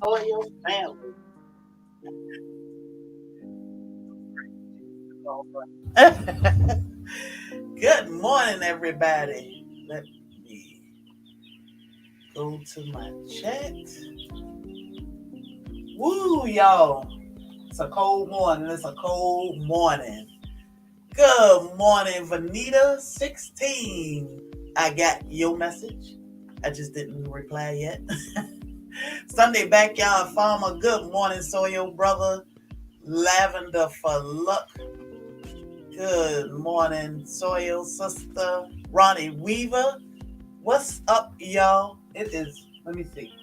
SoilFamily. Good morning, everybody. Let me go to my chat. Woo, y'all. It's a cold morning. It's a cold morning. Good morning, Vanita 16. I got your message. I just didn't reply yet. Sunday backyard farmer. Good morning, Soil brother. Lavender for luck. Good morning, Soil sister. Ronnie Weaver. What's up, y'all? It is, let me see.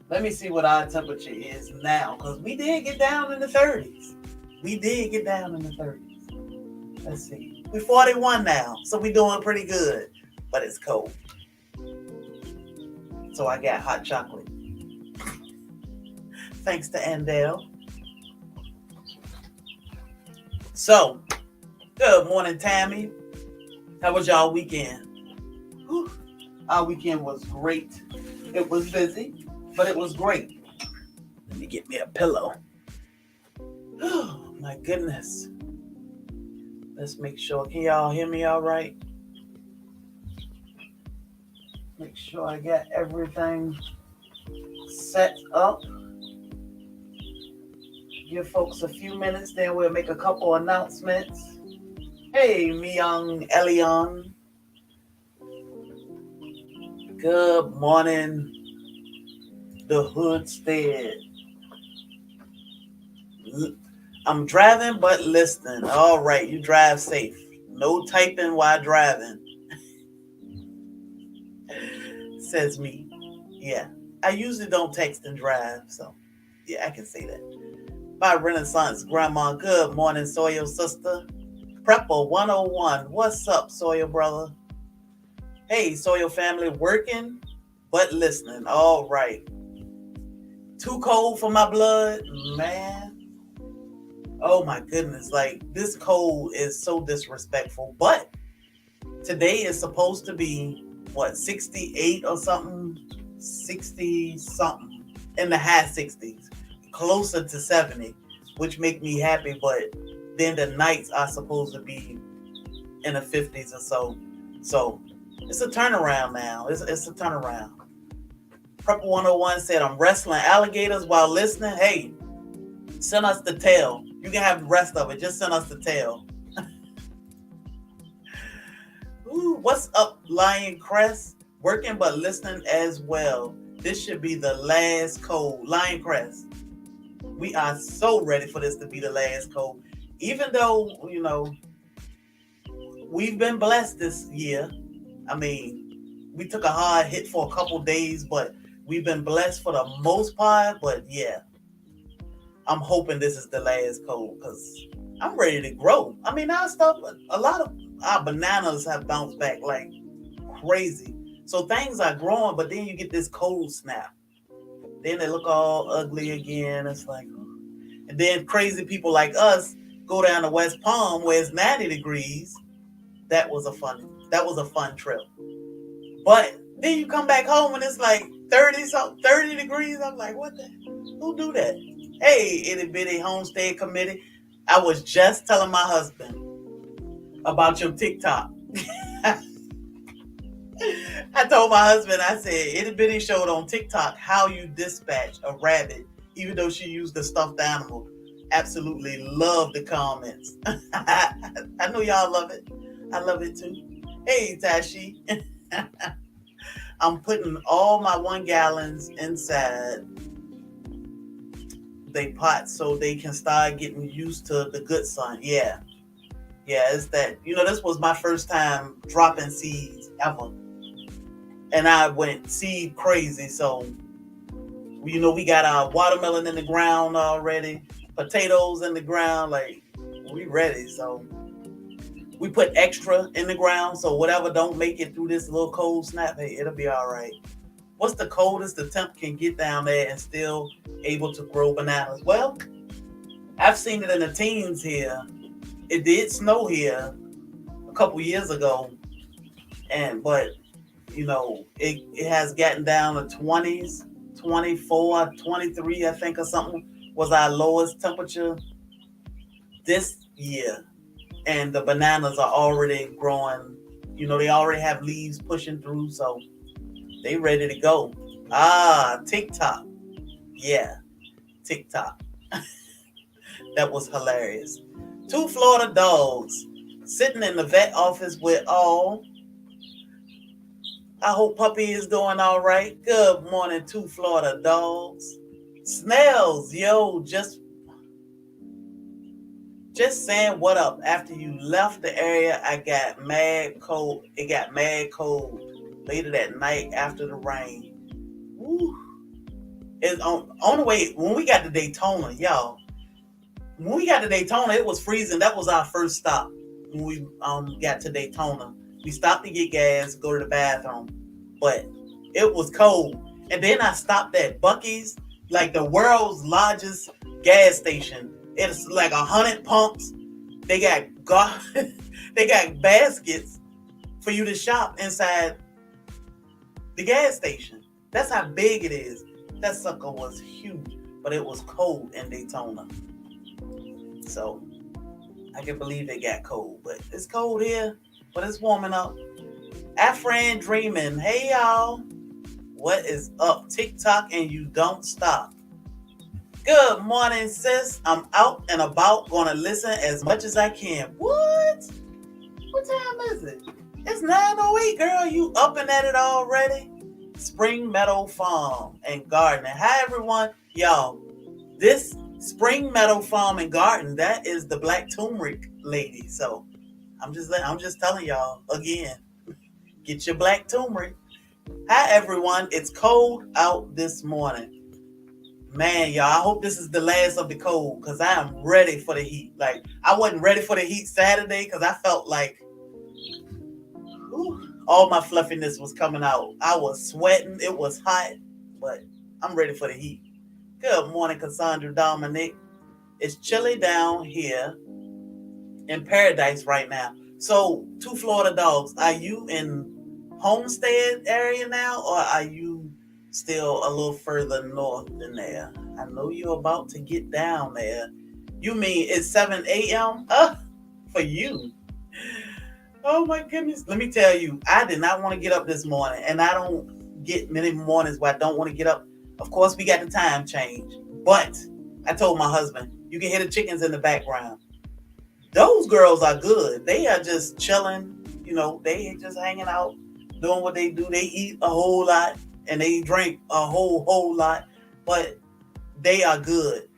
Let me see what our temperature is now, because we did get down in the 30s. We did get down in the 30s. Let's see. We're 41 now, so we're doing pretty good, but it's cold. So I got hot chocolate. Thanks to Andel. So, good morning, Tammy. How was y'all weekend? Whew. Our weekend was great. It was busy, but it was great. Let me get me a pillow. Oh, my goodness. Let's make sure. Can y'all hear me all right? Make sure I got everything set up. Give folks a few minutes, then we'll make a couple announcements. Hey, Myung Elion. Good morning, the Hoodstead. I'm driving but listening. All right, you drive safe. No typing while driving. Says me. Yeah. I usually don't text and drive, so yeah, I can say that. My Renaissance grandma. Good morning, Soil sister. Prepper 101. What's up, Soil brother? Hey, Soil family, working but listening. All right. Too cold for my blood, man. Oh my goodness, like this cold is so disrespectful. But today is supposed to be what, 68 or something, 60 something, in the high 60s, closer to 70, which make me happy. But then the nights are supposed to be in the 50s or so. So it's a turnaround now. It's a turnaround. Prepper 101 said, I'm wrestling alligators while listening. Hey, send us the tail. You can have the rest of it. Just send us the tail. Ooh, what's up, Lion Crest? Working but listening as well. This should be the last cold. Lion Crest. We are so ready for this to be the last cold. Even though, we've been blessed this year. I mean, we took a hard hit for a couple days, but we've been blessed for the most part. But yeah, I'm hoping this is the last cold because I'm ready to grow. I mean, our stuff, a lot of our bananas have bounced back like crazy. So things are growing, but then you get this cold snap. Then they look all ugly again. It's like, and then crazy people like us go down to West Palm where it's 90 degrees. That was a fun trip. But then you come back home and it's like 30 degrees. I'm like, what the, who do that? Hey, itty bitty homestead committee. I was just telling my husband about your TikTok. I told my husband, I said, itty bitty showed on TikTok how you dispatch a rabbit, even though she used a stuffed animal. Absolutely love the comments. I know y'all love it. I love it too. Hey, Tashi. I'm putting all my 1 gallons inside they pot so they can start getting used to the good sun. Yeah. Yeah, it's that. This was my first time dropping seeds ever. And I went seed crazy. So, we got our watermelon in the ground already, potatoes in the ground. Like, we ready. So, we put extra in the ground. So, whatever don't make it through this little cold snap, hey, it'll be all right. What's the coldest the temp can get down there and still able to grow bananas? Well, I've seen it in the teens here. It did snow here a couple years ago, but it has gotten down to 20s, 24, 23, I think, or something, was our lowest temperature this year. And the bananas are already growing. They already have leaves pushing through, so they ready to go. TikTok. Yeah, TikTok. That was hilarious. Two Florida dogs sitting in the vet office with all. I hope puppy is doing all right. Good morning, two Florida dogs. Snails, yo, just saying what up. After you left the area, I got mad cold. It got mad cold later that night after the rain. Woo. It's on the way when we got to Daytona, y'all. When we got to Daytona, it was freezing. That was our first stop when we got to Daytona. We stopped to get gas, go to the bathroom, but it was cold. And then I stopped at Buc-ee's, like the world's largest gas station. It's like 100 pumps. They got they got baskets for you to shop inside the gas station. That's how big it is. That sucker was huge, but it was cold in Daytona. So I can believe it got cold, but it's cold here, but it's warming up. Afran Dreaming, hey y'all, what is up? TikTok and you don't stop. Good morning, sis. I'm out and about, gonna listen as much as I can. What? What time is it? It's 9:08, girl. You up and at it already? Spring Meadow Farm and Gardening. Hi everyone, y'all. This Spring Meadow Farm and Garden, that is the black turmeric lady. So I'm just telling y'all again, get your black turmeric. Hi everyone, it's cold out this morning. Man, y'all, I hope this is the last of the cold because I am ready for the heat. Like, I wasn't ready for the heat Saturday because I felt like all my fluffiness was coming out. I was sweating. It was hot, but I'm ready for the heat. Good morning, Cassandra Dominic. It's chilly down here in paradise right now. So, two Florida dogs, are you in Homestead area now, or are you still a little further north than there? I know you're about to get down there. You mean it's 7 a.m.? For you. Oh my goodness. Let me tell you, I did not want to get up this morning, and I don't get many mornings where I don't want to get up. Of course, we got the time change, but I told my husband, you can hear the chickens in the background. Those girls are good. They are just chilling, they just hanging out, doing what they do. They eat a whole lot and they drink a whole lot, but they are good.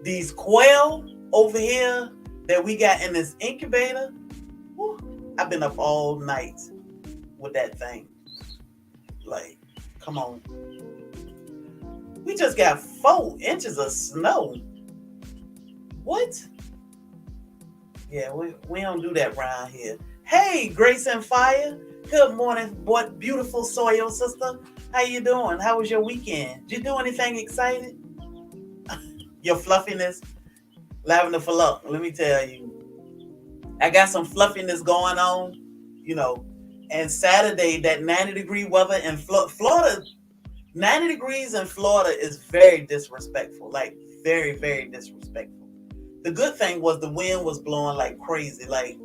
These quail over here that we got in this incubator, I've been up all night with that thing. Like, come on. We just got 4 inches of snow. What? Yeah, we don't do that around here. Hey, Grace and Fire. Good morning, what beautiful soil sister. How you doing? How was your weekend? Did you do anything exciting? Your fluffiness, lavender for luck. Let me tell you, I got some fluffiness going on, and Saturday, that 90-degree weather in Florida, 90 degrees in Florida is very disrespectful, like very, very disrespectful. The good thing was the wind was blowing like crazy. Like,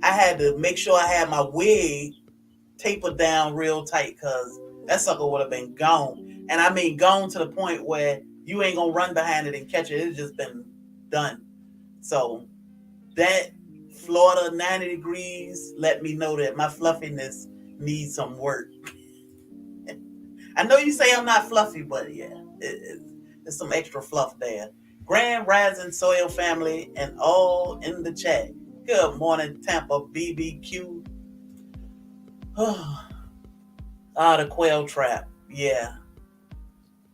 I had to make sure I had my wig tapered down real tight because that sucker would have been gone. And I mean gone to the point where you ain't gonna run behind it and catch it. It's just been done. So that Florida 90 degrees let me know that my fluffiness needs some work. I know you say I'm not fluffy, but yeah, there's some extra fluff there. Grand Rising Soil Family and all in the chat. Good morning, Tampa BBQ. The quail trap. Yeah.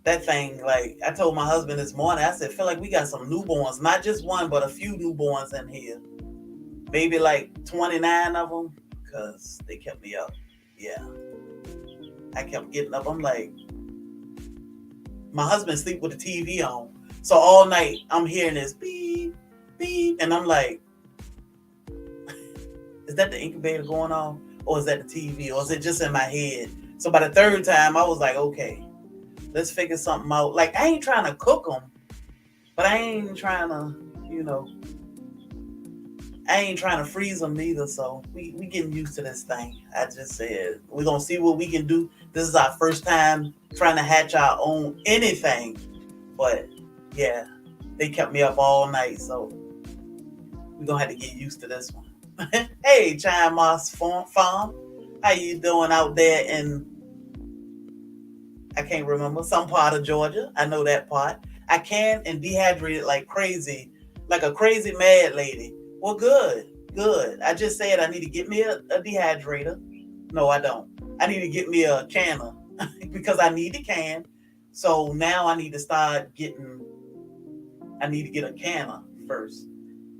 That thing, like, I told my husband this morning, I said, feel like we got some newborns. Not just one, but a few newborns in here. Maybe like 29 of them, because they kept me up. Yeah. I kept getting up. I'm like, my husband sleep with the TV on. So all night, I'm hearing this beep, beep. And I'm like, is that the incubator going on? Or is that the TV? Or is it just in my head? So by the third time, I was like, okay, Let's figure something out. Like, I ain't trying to cook them, but I ain't trying to, you know, I ain't trying to freeze them neither. So we getting used to this thing. I just said we're gonna see what we can do. This is our first time trying to hatch our own anything. But yeah, they kept me up all night, so we're gonna have to get used to this one. Hey, Chime Moss Farm, how you doing out there in, I can't remember, some part of Georgia? I know that part. I can and dehydrated like crazy, like a crazy mad lady. Well, good, good. I just said I need to get me a dehydrator. No, I don't. I need to get me a canner because I need the can. So now I need to start getting, I need to get a canner first.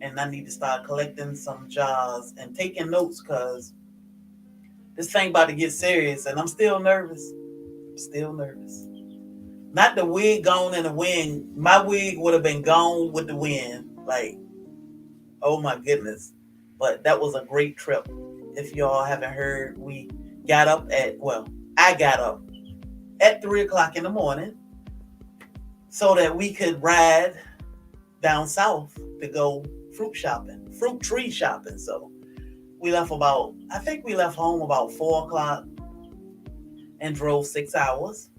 And I need to start collecting some jars and taking notes because this thing about to get serious and I'm still nervous. Still nervous. Not the wig gone in the wind. My wig would have been gone with the wind. Like, oh my goodness. But that was a great trip. If y'all haven't heard, we got up at, well, I got up at 3 o'clock in the morning so that we could ride down south to go fruit shopping, fruit tree shopping. So we left about, I think we left home about 4 o'clock and drove 6 hours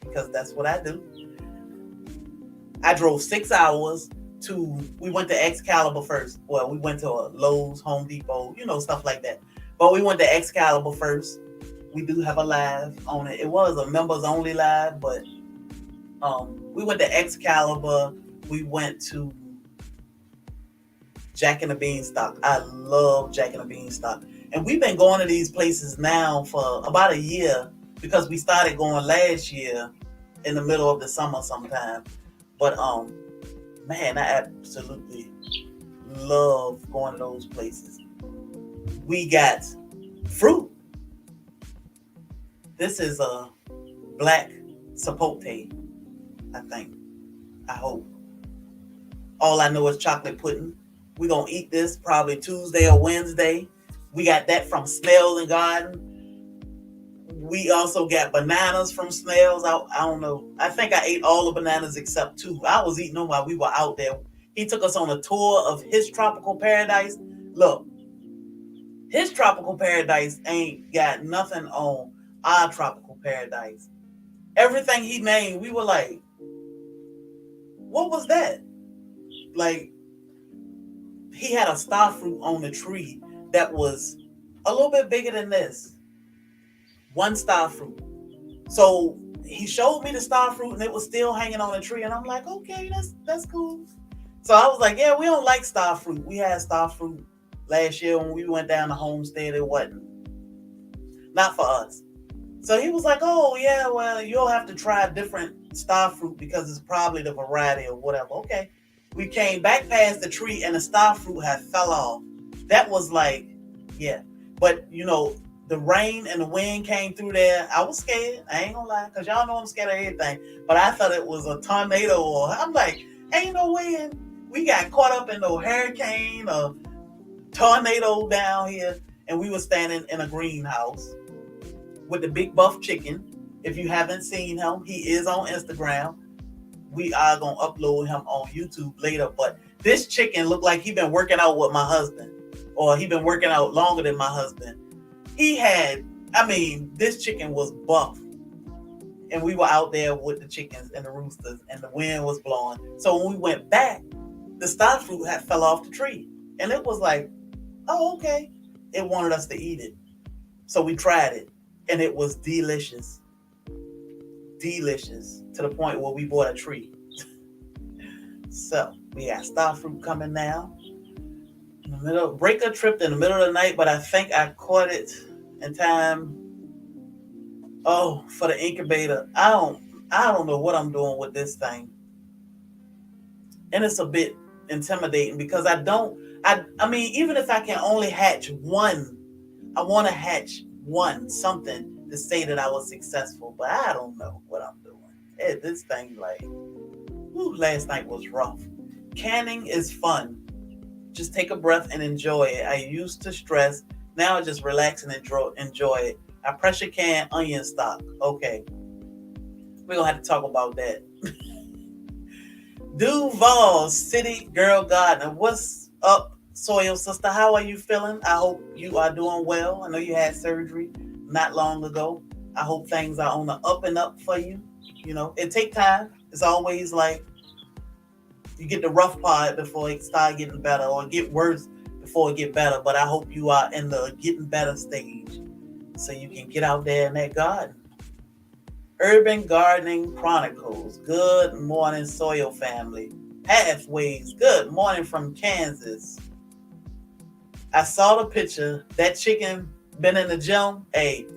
because that's what I do. I drove 6 hours to, we went to Excalibur first. Well, we went to a Lowe's, Home Depot, you know, stuff like that. But we went to Excalibur first. We do have a live on it. It was a members only live, but we went to Excalibur. We went to Jack and the Beanstalk. I love Jack and the Beanstalk. And we've been going to these places now for about a year because we started going last year in the middle of the summer sometime. But man, I absolutely love going to those places. We got fruit. This is a black sapote, I think. I hope. All I know is chocolate pudding. We're going to eat this probably Tuesday or Wednesday. We got that from Snails and Garden. We also got bananas from Snails. I don't know. I think I ate all the bananas except two. I was eating them while we were out there. He took us on a tour of his tropical paradise. Look, his tropical paradise ain't got nothing on our tropical paradise. Everything he named, we were like, what was that? Like, he had a star fruit on the tree that was a little bit bigger than this. One star fruit. So he showed me the star fruit and it was still hanging on the tree. And I'm like, okay, that's cool. So I was like, yeah, we don't like star fruit. We had star fruit last year when we went down to Homestead. It wasn't. Not for us. So he was like, oh, yeah, well, you'll have to try a different star fruit because it's probably the variety or whatever. Okay. We came back past the tree and the star fruit had fell off. That was like, yeah. But, you know, the rain and the wind came through there. I was scared. I ain't gonna lie, because y'all know I'm scared of everything. But I thought it was a tornado or I'm like, ain't no way we got caught up in no hurricane or tornado down here. And we were standing in a greenhouse with the big buff chicken. If you haven't seen him, he is on Instagram. We are going to upload him on YouTube later. But this chicken looked like he been working out with my husband. Or he been working out longer than my husband. He had, I mean, this chicken was buff. And we were out there with the chickens and the roosters. And the wind was blowing. So when we went back, the star fruit had fell off the tree. And it was like, oh, okay. It wanted us to eat it. So we tried it. And it was delicious. Delicious. To the point where we bought a tree. So we got star fruit coming now. In the middle, breaker tripped in the middle of the night, but I think I caught it in time. Oh, for the incubator. I don't know what I'm doing with this thing. And it's a bit intimidating because I mean, even if I can only hatch one, I want to hatch one, something to say that I was successful, but I don't know what I'm doing. This thing, like, last night was rough. Canning is fun. Just take a breath and enjoy it. I used to stress. Now I just relax and enjoy it. I pressure can onion stock. Okay. We're gonna have to talk about that. Duval City Girl Gardener. What's up, Soil Sister? How are you feeling? I hope you are doing well. I know you had surgery not long ago. I hope things are on the up and up for you. You know, it take time. It's always like you get the rough part before it start getting better, or get worse before it get better. But I hope you are in the getting better stage, so you can get out there in that garden. Urban Gardening Chronicles. Good morning, Soil Family. Pathways. Good morning from Kansas. I saw the picture. That chicken been in the gym. Hey,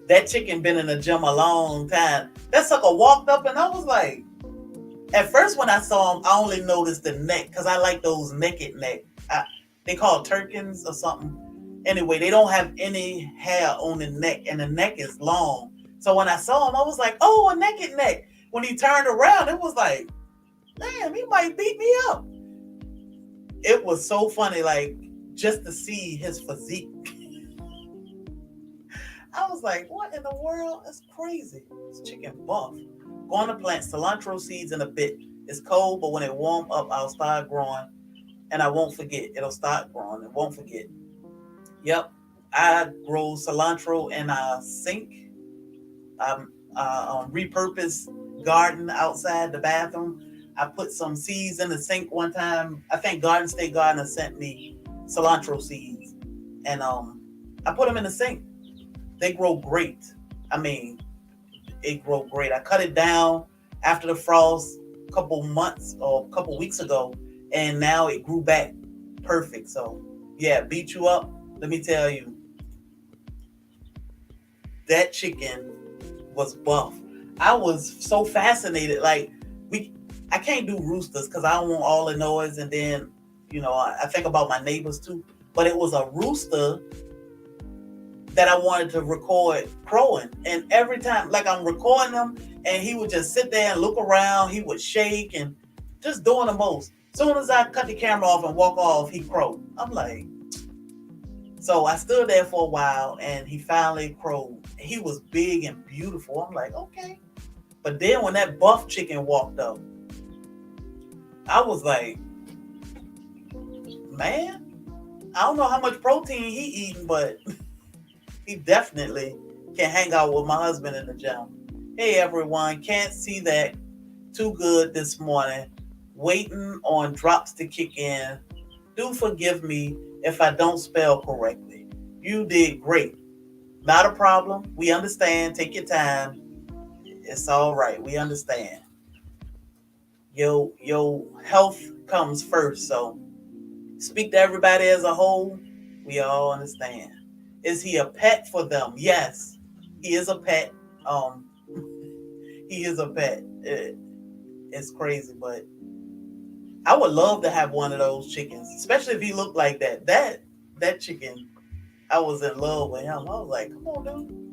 that chicken been in the gym a long time. That sucker walked up and I was like, at first when I saw him, I only noticed the neck because I like those naked neck. They call Turkins or something. Anyway, they don't have any hair on the neck and the neck is long. So when I saw him, I was like, oh, a naked neck. When he turned around, it was like, damn, he might beat me up. It was so funny, like, just to see his physique. I was like, what in the world? That's crazy. This chicken buff. Going to plant cilantro seeds in a bit. It's cold, but when it warm up, I'll start growing. And I won't forget. It'll start growing. It won't forget. Yep. I grow cilantro in a sink. Repurposed garden outside the bathroom. I put some seeds in the sink one time. I think Garden State Gardener sent me cilantro seeds, and I put them in the sink. They grow great. I mean, it grow great. I cut it down after the frost a couple months or a couple weeks ago, and now it grew back perfect. So yeah, beat you up. Let me tell you, that chicken was buff. I was so fascinated. Like I can't do roosters because I don't want all the noise, and then I think about my neighbors too. But it was a rooster that I wanted to record crowing, and every time, like I'm recording him, and he would just sit there and look around. He would shake and just doing the most. As soon as I cut the camera off and walk off, he crowed. I'm like, so I stood there for a while, and he finally crowed. He was big and beautiful. I'm like, okay. But then when that buff chicken walked up, I was like, man, I don't know how much protein he eating, but he definitely can hang out with my husband in the gym. Hey everyone, can't see that too good this morning. Waiting on drops to kick in. Do forgive me if I don't spell correctly. You did great. Not a problem. We understand. Take your time. It's all right. We understand. Your health comes first. So speak to everybody as a whole. We all understand. Is he a pet for them? Yes, he is a pet. Um, he is a pet. It's crazy, but I would love to have one of those chickens, especially if he looked like that. That chicken, I was in love with him. I was like, come on, dude.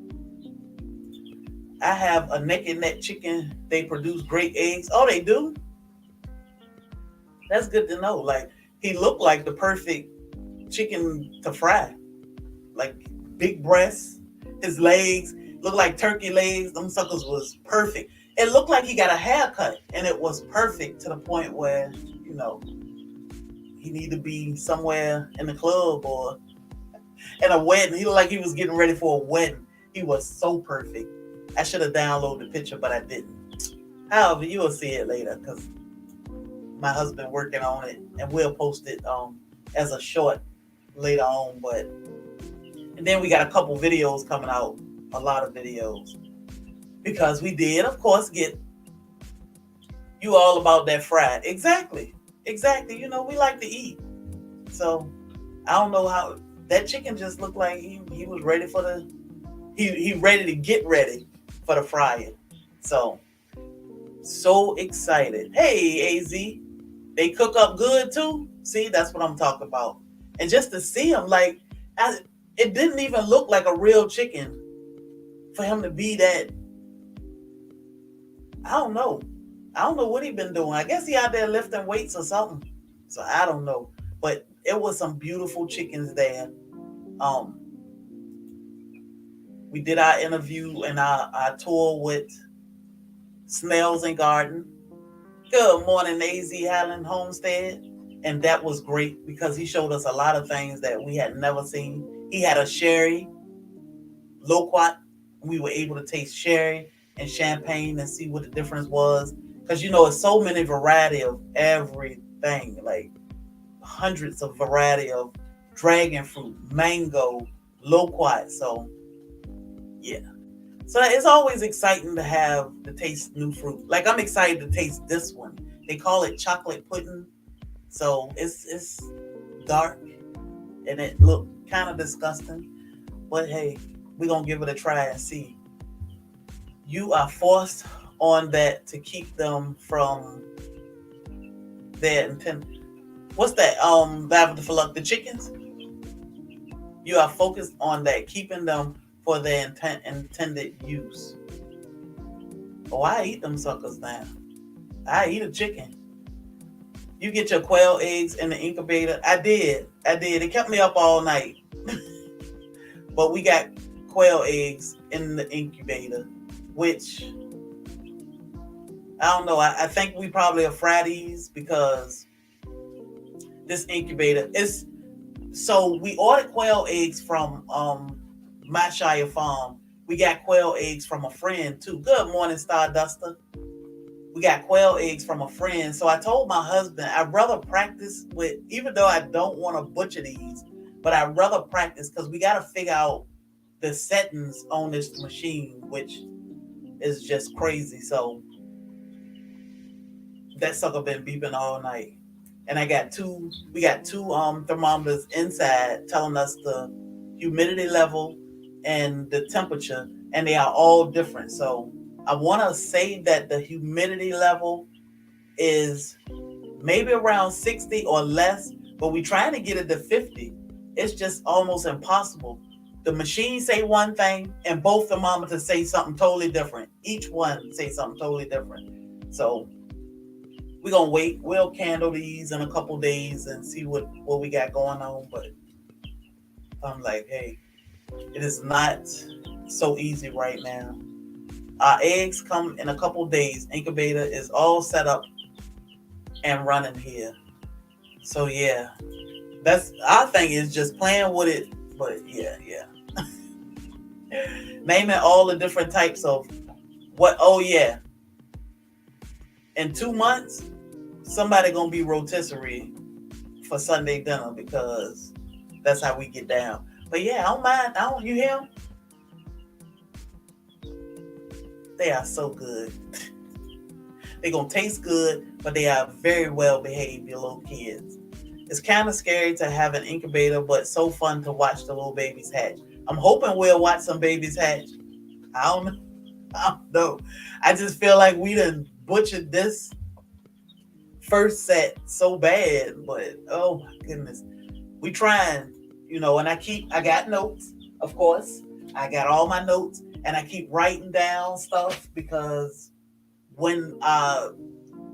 I have a naked net chicken. They produce great eggs. Oh, they do? That's good to know. Like, he looked like the perfect chicken to fry. Like, big breasts. His legs looked like turkey legs. Them suckers was perfect. It looked like he got a haircut, and it was perfect to the point where, he needed to be somewhere in the club or in a wedding. He looked like he was getting ready for a wedding. He was so perfect. I should have downloaded the picture, but I didn't. However, you will see it later because my husband working on it, and we'll post it as a short later on. But and then we got a couple videos coming out, a lot of videos, because we did, of course, get you all about that fried. Exactly. We like to eat. So I don't know how that chicken just looked like he was ready for he ready to get ready for the frying. So excited. Hey, AZ, they cook up good too. See, that's what I'm talking about. And just to see him, like, it didn't even look like a real chicken for him to be that. I don't know what he been doing. I guess he out there lifting weights or something. So I don't know. But it was some beautiful chickens there. We did our interview and our tour with Snails and Garden. Good morning, AZ Highland Homestead. And that was great because he showed us a lot of things that we had never seen. He had a sherry, loquat. We were able to taste sherry and champagne and see what the difference was. Because it's so many variety of everything, like hundreds of variety of dragon fruit, mango, loquat. So yeah. So it's always exciting to have to taste new fruit. Like I'm excited to taste this one. They call it chocolate pudding. So it's dark and it looked kind of disgusting. But hey, we're gonna give it a try and see. You are forced on that to keep them from their intent. What's that? Lavender for luck, the chickens. You are focused on that, keeping them for their intended use. Oh, I eat them suckers now. I eat a chicken. You get your quail eggs in the incubator. I did. It kept me up all night. But we got quail eggs in the incubator, which I don't know. I think we probably are Fridays because this incubator is. So we ordered quail eggs from my Shire farm. We got quail eggs from a friend too. Good morning, Starduster. We got quail eggs from a friend. So I told my husband I'd rather practice with, even though I don't want to butcher these, but I'd rather practice because we got to figure out the settings on this machine, which is just crazy. So that sucker been beeping all night. And we got two thermometers inside telling us the humidity level and the temperature, and they are all different. So I want to say that the humidity level is maybe around 60 or less, but we're trying to get it to 50. It's just almost impossible. The machine say one thing and both thermometers say something totally different. Each one say something totally different. So we're gonna wait. We'll candle these in a couple days and see what we got going on. But I'm like, hey, it is not so easy right now. Our eggs come in a couple days. Incubator is all set up and running here. So yeah, that's our thing is just playing with it. But yeah. Naming all the different types of what. Oh yeah, in 2 months, somebody gonna be rotisserie for Sunday dinner because that's how we get down. But yeah, I don't mind. You hear them? They are so good. They're gonna taste good, but they are very well behaved, your little kids. It's kind of scary to have an incubator, but so fun to watch the little babies hatch. I'm hoping we'll watch some babies hatch. I don't know. I just feel like we done butchered this first set so bad, but oh my goodness. We trying, and I got notes, of course. I got all my notes and I keep writing down stuff because when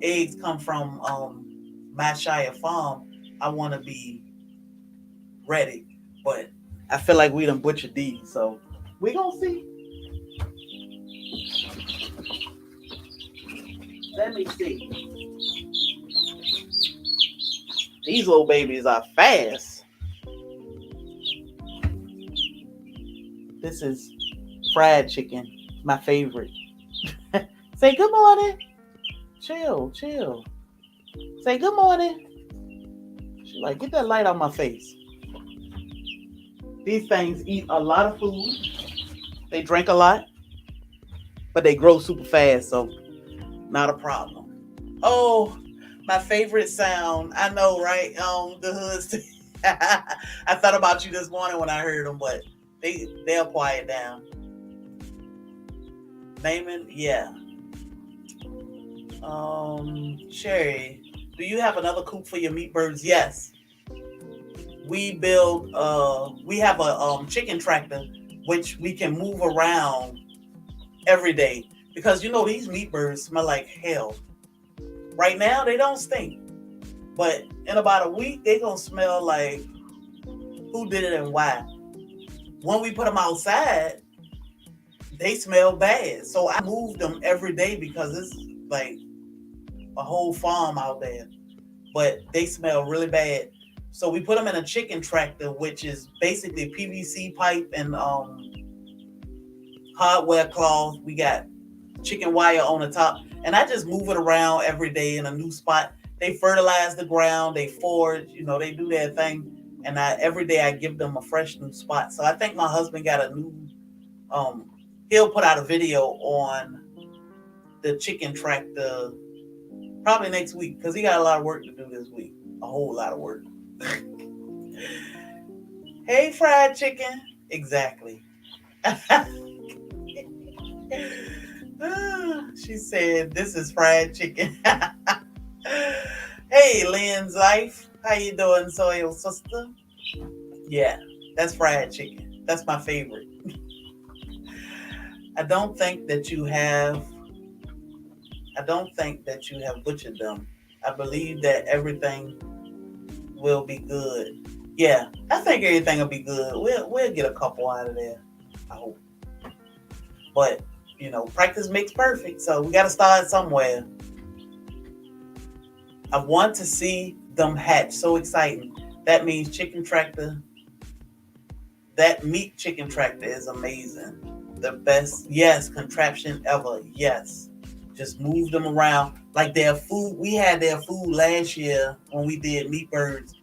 eggs come from my Shire farm, I want to be ready. But I feel like we done butchered these, so we gonna see. Let me see. These little babies are fast. This is fried chicken, my favorite. Say good morning. Chill. Say good morning. She's like, get that light on my face. These things eat a lot of food. They drink a lot, but they grow super fast, so not a problem. Oh, my favorite sound. I know, right? The hoods. I thought about you this morning when I heard them, but they'll quiet down. Naming, yeah. Sherry, do you have another coop for your meat birds? Yes. We have a chicken tractor which we can move around every day because these meat birds smell like hell. Right now they don't stink, but in about a week they gonna smell like who did it and why. When we put them outside, they smell bad. So I move them every day because it's like a whole farm out there. But they smell really bad. So we put them in a chicken tractor, which is basically PVC pipe and hardware cloth. We got chicken wire on the top, and I just move it around every day in a new spot. They fertilize the ground, they forage, they do their thing, and every day I give them a fresh new spot. So I think my husband got a new. Um, he'll put out a video on the chicken tractor probably next week because he got a lot of work to do this week, a whole lot of work. Hey, fried chicken, exactly. She said, "This is fried chicken." Hey, Lynn's life. How you doing, soil sister? Yeah, that's fried chicken. That's my favorite. I don't think that you have. I don't think that you have butchered them. I believe that everything will be good. Yeah, I think everything will be good. We'll get a couple out of there. I hope. But practice makes perfect. So we got to start somewhere. I want to see them hatch. So exciting. That means chicken tractor. That meat chicken tractor is amazing. The best, yes, contraption ever. Yes. Just move them around. Like their food. We had their food last year when we did meat birds.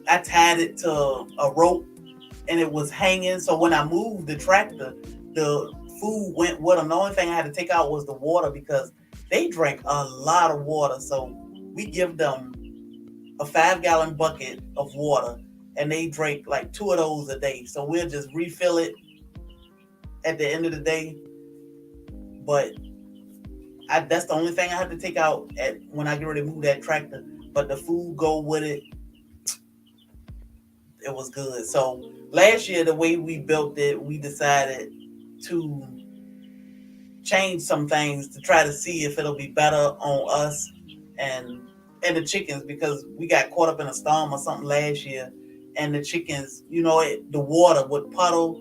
I tied it to a rope and it was hanging. So when I moved the tractor, the food went with them. The only thing I had to take out was the water because they drank a lot of water. So we give them a 5-gallon bucket of water and they drink like 2 of those a day. So we'll just refill it at the end of the day. But that's the only thing I have to take out when I get ready to move that tractor. But the food go with it. It was good. So last year, the way we built it, we decided to change some things to try to see if it'll be better on us and the chickens because we got caught up in a storm or something last year, and the chickens, the water would puddle,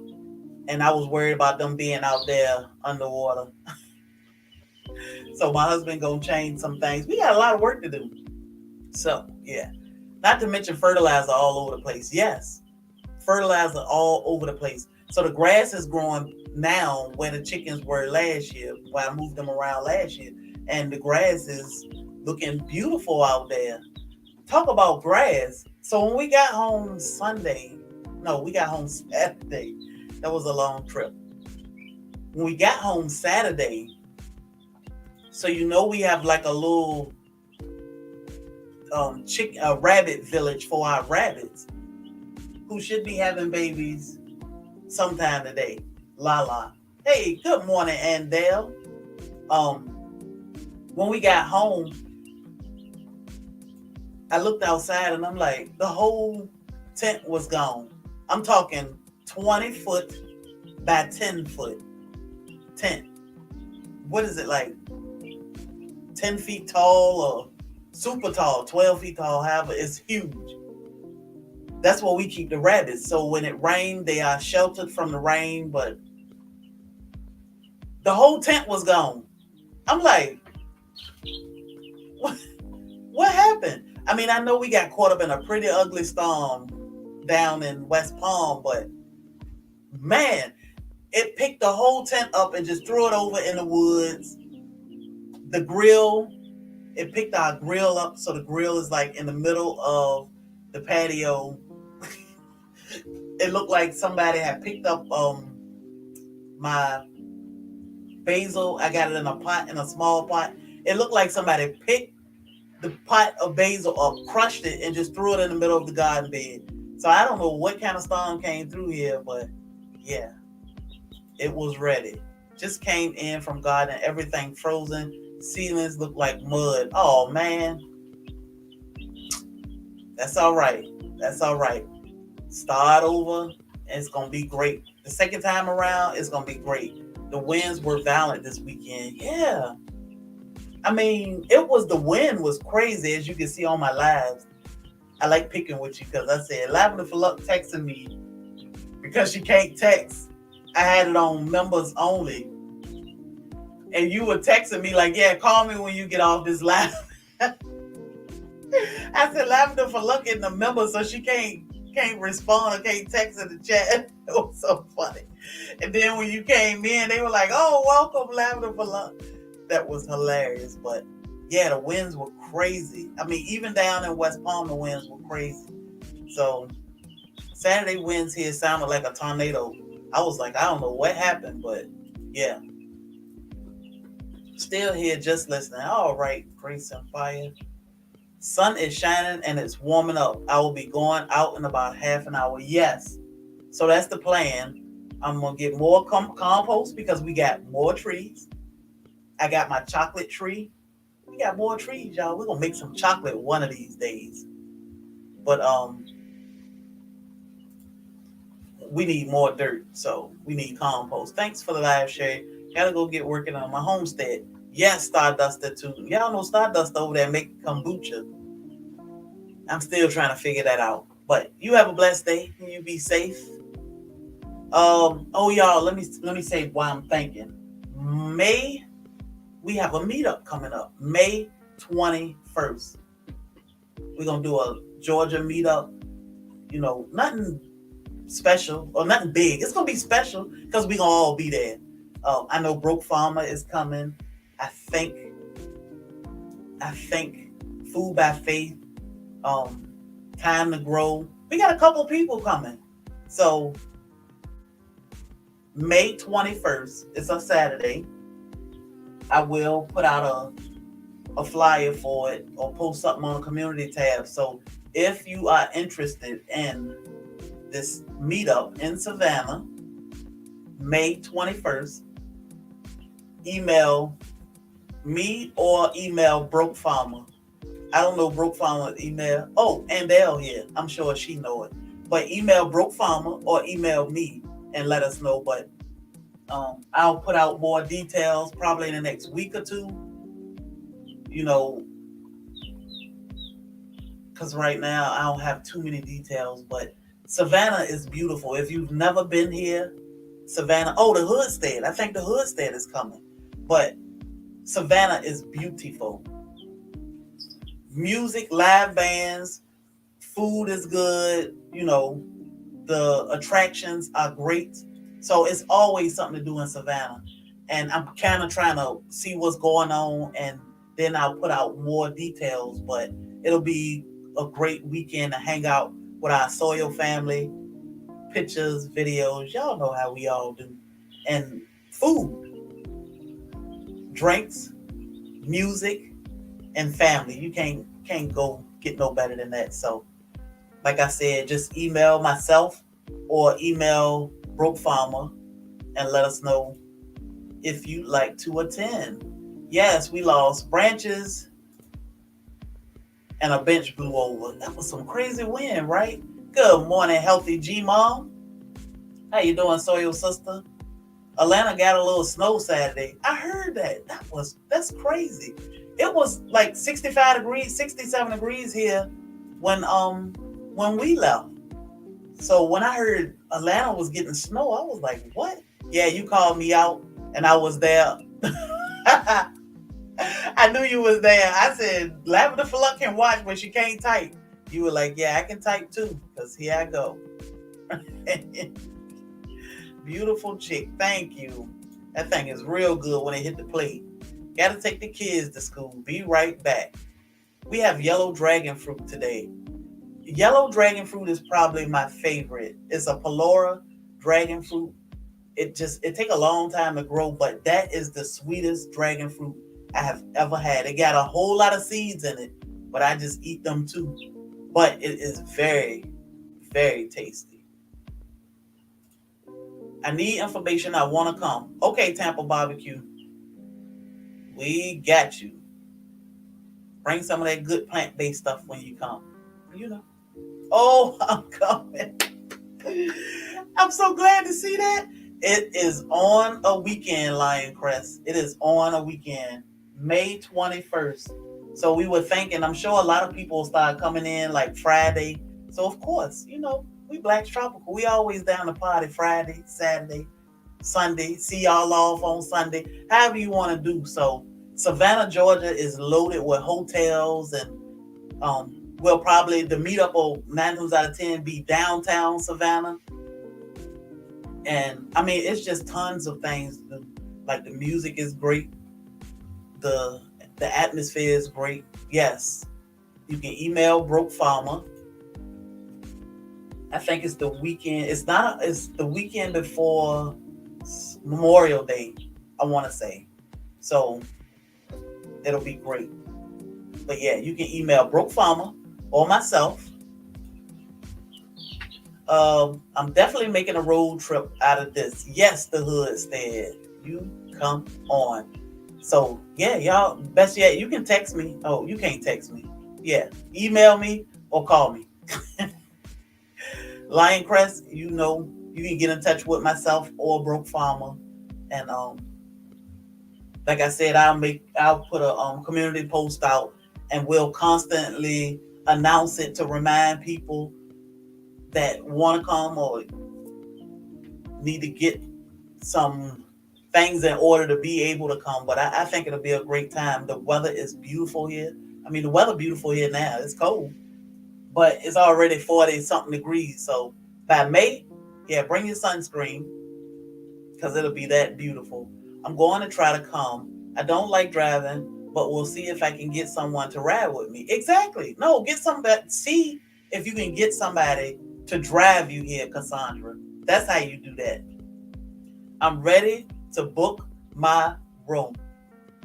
and I was worried about them being out there underwater. So my husband gonna change some things. We got a lot of work to do. So yeah, not to mention fertilizer all over the place. Yes, fertilizer all over the place. So the grass is growing now where the chickens were last year, where I moved them around last year. And the grass is looking beautiful out there. Talk about grass. So when we got home Sunday, no, we got home Saturday. That was a long trip. When we got home Saturday, so we have like a little rabbit village for our rabbits who should be having babies sometime today. Lala. Hey, good morning, Andale. When we got home, I looked outside and I'm like, the whole tent was gone. I'm talking 20 foot by 10 foot tent. What is it, like 10 feet tall or super tall, 12 feet tall, however, it's huge. That's where we keep the rabbits. So when it rained, they are sheltered from the rain, but the whole tent was gone. I'm like, what happened? I mean, I know we got caught up in a pretty ugly storm down in West Palm, but man, it picked the whole tent up and just threw it over in the woods. The grill, it picked our grill up, so the grill is like in the middle of the patio. It looked like somebody had picked up my basil. I got it in a pot, in a small pot. It looked like somebody picked the pot of basil up, crushed it, and just threw it in the middle of the garden bed. So I don't know what kind of storm came through here, but yeah, it was ready. Just came in from God and everything frozen. Ceilings look like mud. Oh man. That's all right. That's all right. Start over and it's gonna be great. The second time around, it's gonna be great. The winds were violent this weekend. Yeah. I mean, the wind was crazy, as you can see on my lives. I like picking with you because I said Lavender for Luck texting me because she can't text. I had it on members only. And you were texting me like, yeah, call me when you get off this live. I said Lavender for luck in the member, so she can't respond or can't text in the chat. It was so funny. And then when you came in, they were like, oh, welcome, Lavender for luck. That was hilarious. But yeah, the winds were crazy. I mean, even down in West Palm, the winds were crazy. So Saturday winds here sounded like a tornado. I was like, I don't know what happened, but yeah. Still here just listening. All right, Grace and Fire. Sun is shining and it's warming up. I will be going out in about half an hour. Yes. So that's the plan. I'm going to get more compost because we got more trees. I got my chocolate tree. We got more trees, y'all. We're going to make some chocolate one of these days. But we need more dirt. So we need compost. Thanks for the live share. Gotta go get working on my homestead. Yes, Starduster too. Y'all know Stardust over there make kombucha. I'm still trying to figure that out. But you have a blessed day. You be safe. Oh y'all, let me say why I'm thinking. We have a meetup coming up. May 21st. We're gonna do a Georgia meetup. You know, nothing special or nothing big. It's gonna be special because we're gonna all be there. I know Broke Farmer is coming. I think Food by Faith, Time to Grow. We got a couple people coming. So May 21st, it's a Saturday. I will put out a flyer for it or post something on the community tab. So if you are interested in this meetup in Savannah, May 21st, email me or email Broke Farmer. I don't know Broke Farmer email. Oh, and Dale here. I'm sure she know it. But email Broke Farmer or email me and let us know. But I'll put out more details probably in the next week or two. You know, because right now I don't have too many details. But Savannah is beautiful. If you've never been here, Savannah. Oh, the Hoodstead. I think the Hoodstead is coming. But Savannah is beautiful. Music, live bands, food is good. You know, the attractions are great. So it's always something to do in Savannah. And I'm kind of trying to see what's going on and then I'll put out more details. But it'll be a great weekend to hang out with our Soil family. Pictures, videos, y'all know how we all do. And food, drinks, music, and family. You can't go get no better than that. So like I said, just email myself or email Broke Farmer and let us know if you'd like to attend. Yes, we lost branches and a bench blew over. That was some crazy wind, right? Good morning, Healthy G-Mom. How you doing, Soil Sister? Atlanta got a little snow Saturday. I heard that. That's crazy. It was like 65 degrees, 67 degrees here when we left. So when I heard Atlanta was getting snow, I was like, what? Yeah, you called me out and I was there. I knew you was there. I said, Lavender for Luck can watch, but she can't type. You were like, yeah, I can type too, because here I go. Beautiful chick. Thank you. That thing is real good when it hit the plate. Gotta take the kids to school. Be right back. We have yellow dragon fruit today. Yellow dragon fruit is probably my favorite. It's a Pelora dragon fruit. It take a long time to grow, but that is the sweetest dragon fruit I have ever had. It got a whole lot of seeds in it, but I just eat them too. But it is very, very tasty. I need information. I want to come. Okay, Tampa Barbecue. We got you. Bring some of that good plant-based stuff when you come. You know. Oh, I'm coming. I'm so glad to see that. It is on a weekend, Lion Crest. It is on a weekend, May 21st. So we were thinking, I'm sure a lot of people will start coming in like Friday. So of course, you know, we Black Tropical. We always down to party Friday, Saturday. Sunday, see y'all off on Sunday, however you want to do. So, Savannah, Georgia is loaded with hotels, and will probably the meetup will 9 times out of 10 be downtown Savannah. And I mean, it's just tons of things. Like the music is great, the the atmosphere is great. Yes, you can email Broke Farmer. I think it's the weekend. It's not. It's the weekend before Memorial Day. I want to say, so it'll be great. But yeah, you can email Broke Farmer or myself. I'm definitely making a road trip out of this. Yes, the hood said, "You come on." So yeah, y'all. Best yet, you can text me. Oh, you can't text me. Yeah, email me or call me. Lion Crest, you can get in touch with myself or Broke Farmer, and like I said, I'll put a community post out, and we'll constantly announce it to remind people that want to come or need to get some things in order to be able to come. But I think it'll be a great time. The weather is beautiful here. I mean, the weather beautiful here now. It's cold, but it's already 40 something degrees. So by May, yeah, bring your sunscreen because it'll be that beautiful. I'm going to try to come. I don't like driving, but we'll see if I can get someone to ride with me. Exactly. No, get somebody. See if you can get somebody to drive you here, Cassandra. That's how you do that. I'm ready to book my room.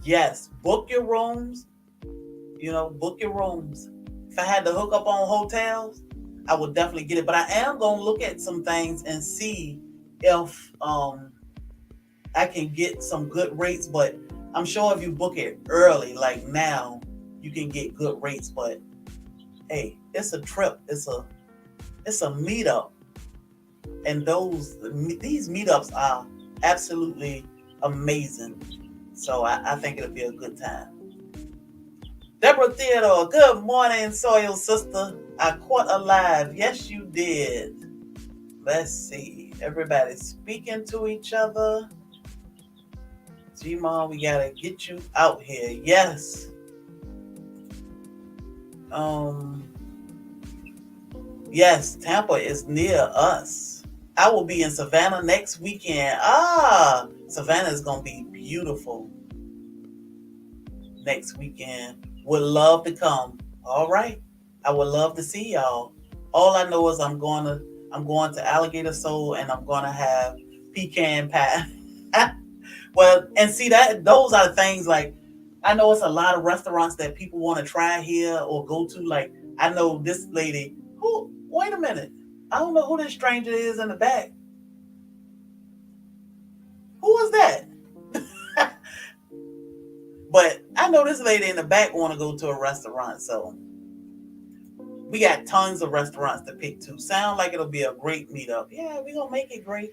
Yes, book your rooms. Book your rooms. If I had to hook up on hotels, I would definitely get it. But I am gonna look at some things and see if I can get some good rates. But I'm sure if you book it early, like now, you can get good rates. But hey, it's a trip. It's a meetup, and these meetups are absolutely amazing. So I think it'll be a good time. Deborah Theodore, good morning, Soil Sister. I caught alive. Yes, you did. Let's see. Everybody speaking to each other. G-Mom, we gotta get you out here. Yes. Um. Yes, Tampa is near us. I will be in Savannah next weekend. Savannah is gonna be beautiful next weekend. Would love to come. All right. I would love to see y'all. All I know is I'm going to Alligator Soul, and I'm gonna have pecan pie. Well, and see that those are the things, like I know it's a lot of restaurants that people want to try here or go to. Like I know this lady who wait a minute. I don't know who this stranger is in the back. Who is that? But I know this lady in the back want to go to a restaurant, so we got tons of restaurants to pick to. Sound like it'll be a great meetup. Yeah, we gonna make it great.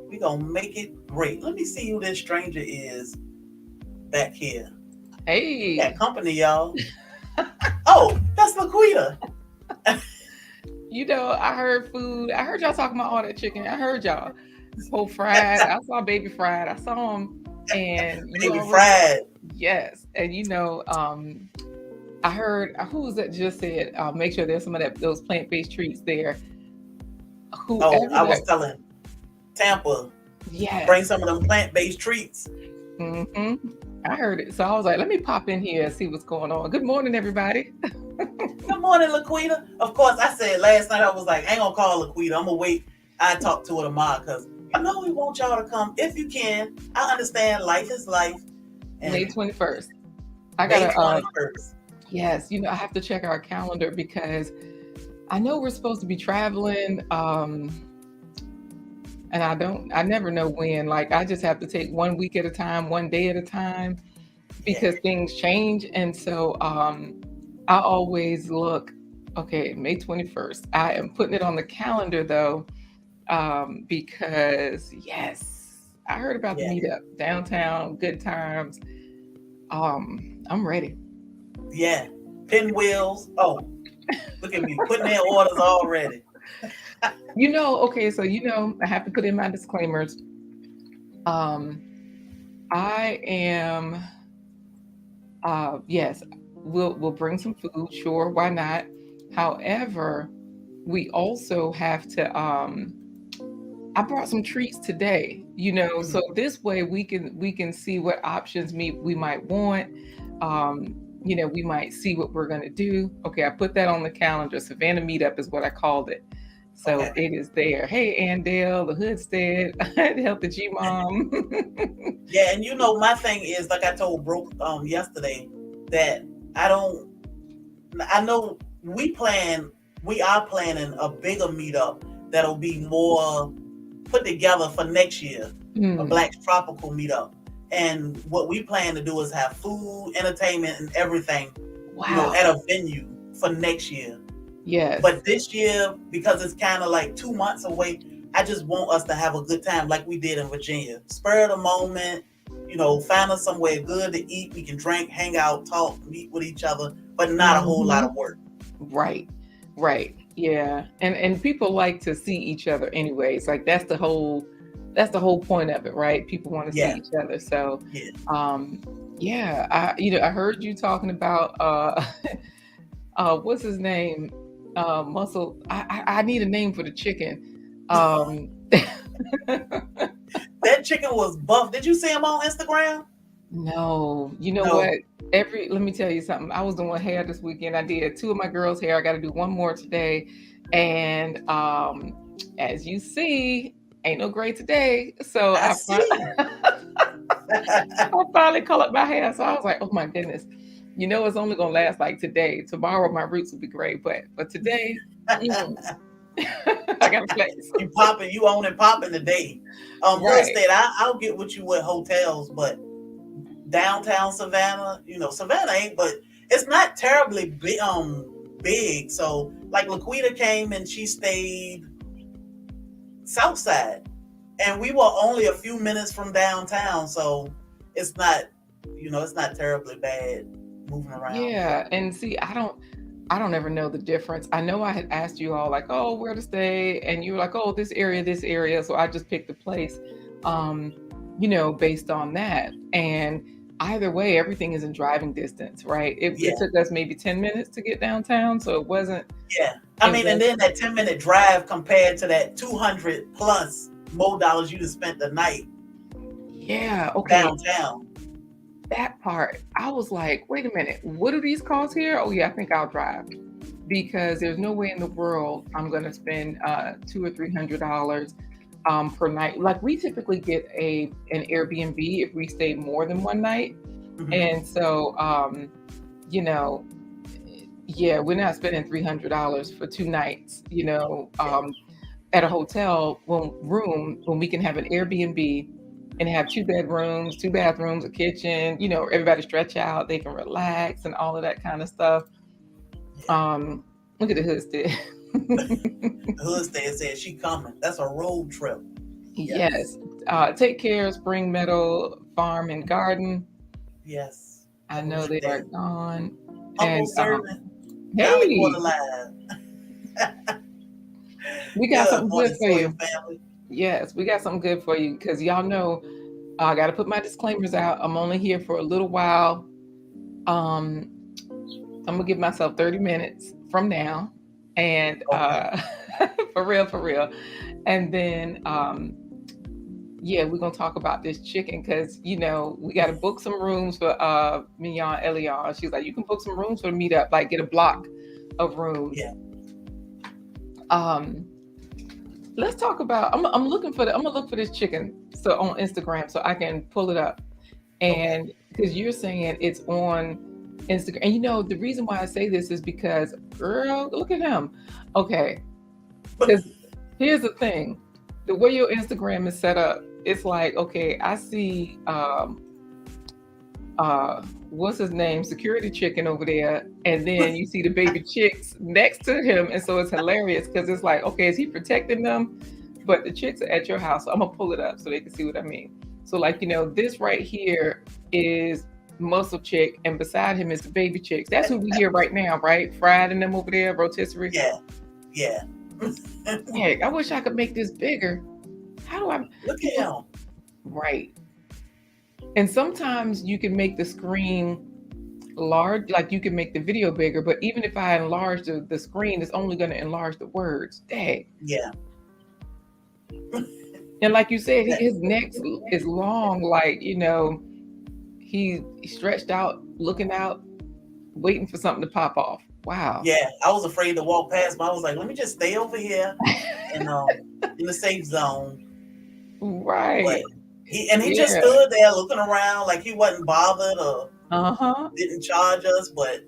We gonna make it great. Let me see who this stranger is back here. We got Hey, company, y'all. Oh, that's Laquita. I heard food. I heard y'all talking about all that chicken. I heard y'all. Whole fried. I saw baby fried. I saw him, and you Baby already fried. yes. And I heard who was that just said, make sure there's some of that those plant based treats there. Oh, Whoever I was that, telling Tampa, bring yes. some of them plant-based treats. hmm I heard it, so I was like, let me pop in here and see what's going on. Good morning, everybody. Good morning, Laquita. Of course, I said last night, I was like, I ain't gonna call Laquita. I'm gonna wait. I talk to her tomorrow because we want y'all to come if you can. I understand life is life, May and 21st. I May gotta 21st. yes, I have to check our calendar because I know we're supposed to be traveling, and I never know when. Like I just have to take one week at a time, one day at a time Yeah, because things change. And so I always look, okay, May 21st. I am putting it on the calendar though, because yes, I heard about the yeah, meetup downtown, good times. I'm ready. yeah. Pinwheels. Oh, look at me putting in orders already. Okay, so I have to put in my disclaimers. Um, I am, yes, we'll bring some food, sure, why not? However, we also have to, I brought some treats today, so Mhm. this way we can see what options we might want. We might see what we're gonna do. Okay, I put that on the calendar. Savannah meetup is what I called it. So Okay. it is there. Hey, Andale, the Hoodstead, help the G mom. Yeah, and my thing is like I told Brooke yesterday that I don't. I know we are planning a bigger meetup that'll be more put together for next year, a Mm, Black Tropical meetup. And what we plan to do is have food, entertainment, and everything, at wow. a venue for next year. Yes. But this year, because it's kind of like 2 months away, I just want us to have a good time like we did in Virginia. Spur of the moment, find us somewhere good to eat. We can drink, hang out, talk, meet with each other, but not a whole lot Hmm. of work. Right. Right. Yeah. And people like to see each other anyways. Like that's the whole point of it, right? People want to see Yeah, each other. So yeah. um yeah, I heard you talking about what's his name? Muscle. I need a name for the chicken. Um That chicken was buff. Did you see him on Instagram? No, you know what? No. Let me tell you something. I was doing hair this weekend. I did two of my girls' hair. I got to do one more today. And as you see, ain't no gray today. So I see. I finally colored my hair. So I was like, oh my goodness. It's only gonna last like today. Tomorrow my roots will be gray, but today, mm, I got a place. You popping, you own and popping today. Right. Hoodstead, I'll get with you with hotels, but downtown Savannah, Savannah ain't, but it's not terribly big. So like Laquita came and she stayed south side, and we were only a few minutes from downtown, so it's not, it's not terribly bad moving around. Yeah, and see, I don't ever know the difference. I know I had asked you all like, "Oh, where to stay?" And you were like, "Oh, this area, this area." So I just picked a place, um, based on that. And either way, everything is in driving distance, right? It Yeah, took us maybe 10 minutes to get downtown, so it wasn't yeah. I it mean, and was then that 10-minute drive compared to that 200 plus more dollars you just spent the night yeah, okay. downtown. That part, I was like, "Wait a minute. What do these cost here?" Oh yeah, I think I'll drive. Because there's no way in the world I'm going to spend $200 or $300 per night. Like we typically get an Airbnb if we stay more than one night, Hmm. and so you know, yeah, we're not spending $300 for 2 nights. Yeah, At a hotel when we can have an Airbnb and have two bedrooms, two bathrooms, a kitchen. Everybody stretch out, they can relax and all of that kind of stuff. yeah. Um, Look at the hood still. The Hoodstead said she coming. That's a road trip. Yes, Yes. Take care of Spring Meadow Farm and Garden. yes. I I know went they are there. gone. Humble And servant, Valley Water hey, Live. we got Good something good morning, for Soil you. family. Yes, we got something good for you because y'all know I got to put my disclaimers out. I'm only here for a little while. Um, I'm gonna give myself 30 minutes from now, and Okay. for real, for real. And then yeah, we're gonna talk about this chicken because we gotta book some rooms for Mignon Elion. She's like, you can book some rooms for the meetup, like get a block of rooms. Yeah. Um, let's talk about I'm gonna look for this chicken so on Instagram so I can pull it up. Okay. And because you're saying it's on Instagram, and the reason why I say this is because girl, look at him. Okay, because here's the thing, the way your Instagram is set up, it's like, okay, I see what's his name, security chicken over there, and then you see the baby chicks next to him, and so it's hilarious because it's like, okay, is he protecting them? But the chicks are at your house, so I'm gonna pull it up so they can see what I mean. So like, this right here is muscle chick, and beside him is the baby chicks. That's who we hear right now, right? Fried and them over there, rotisserie. Yeah. Yeah. Heck, I wish I could make this bigger. How do I? Look at People, him. Right. And sometimes you can make the screen large, like you can make the video bigger, but even if I enlarge the screen, it's only going to enlarge the words. Dang. Yeah. And like you said, That- his neck is long, like, he stretched out, looking out, waiting for something to pop off. Wow. yeah. I was afraid to walk past, but I was like, let me just stay over here and in the safe zone. But Right. he just Yeah. stood there looking around like he wasn't bothered or Uh-huh. didn't charge us. But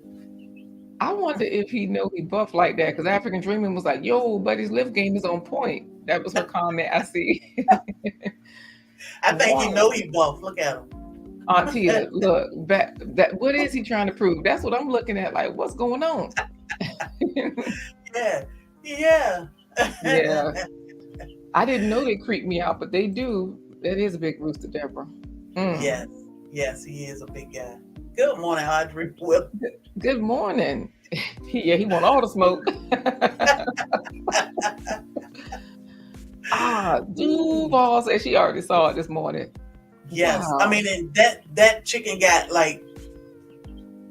I wonder if he know he buff like that, because African Dreaming was like, "Yo, buddy's lift game is on point." That was her comment. I see. I think he Wow. know he buff. Look at him. Aunt Tia, look, that what is he trying to prove? That's what I'm looking at. Like, what's going on? Yeah, yeah. Yeah. I didn't know they creep me out, but they do. That is a big rooster, Deborah. Mm. Yes, yes, he is a big guy. Good morning, Audrey. Well, Good morning. Yeah, he want all the smoke. Duval said she already saw it this morning. yes. I Wow. mean, and that chicken got like,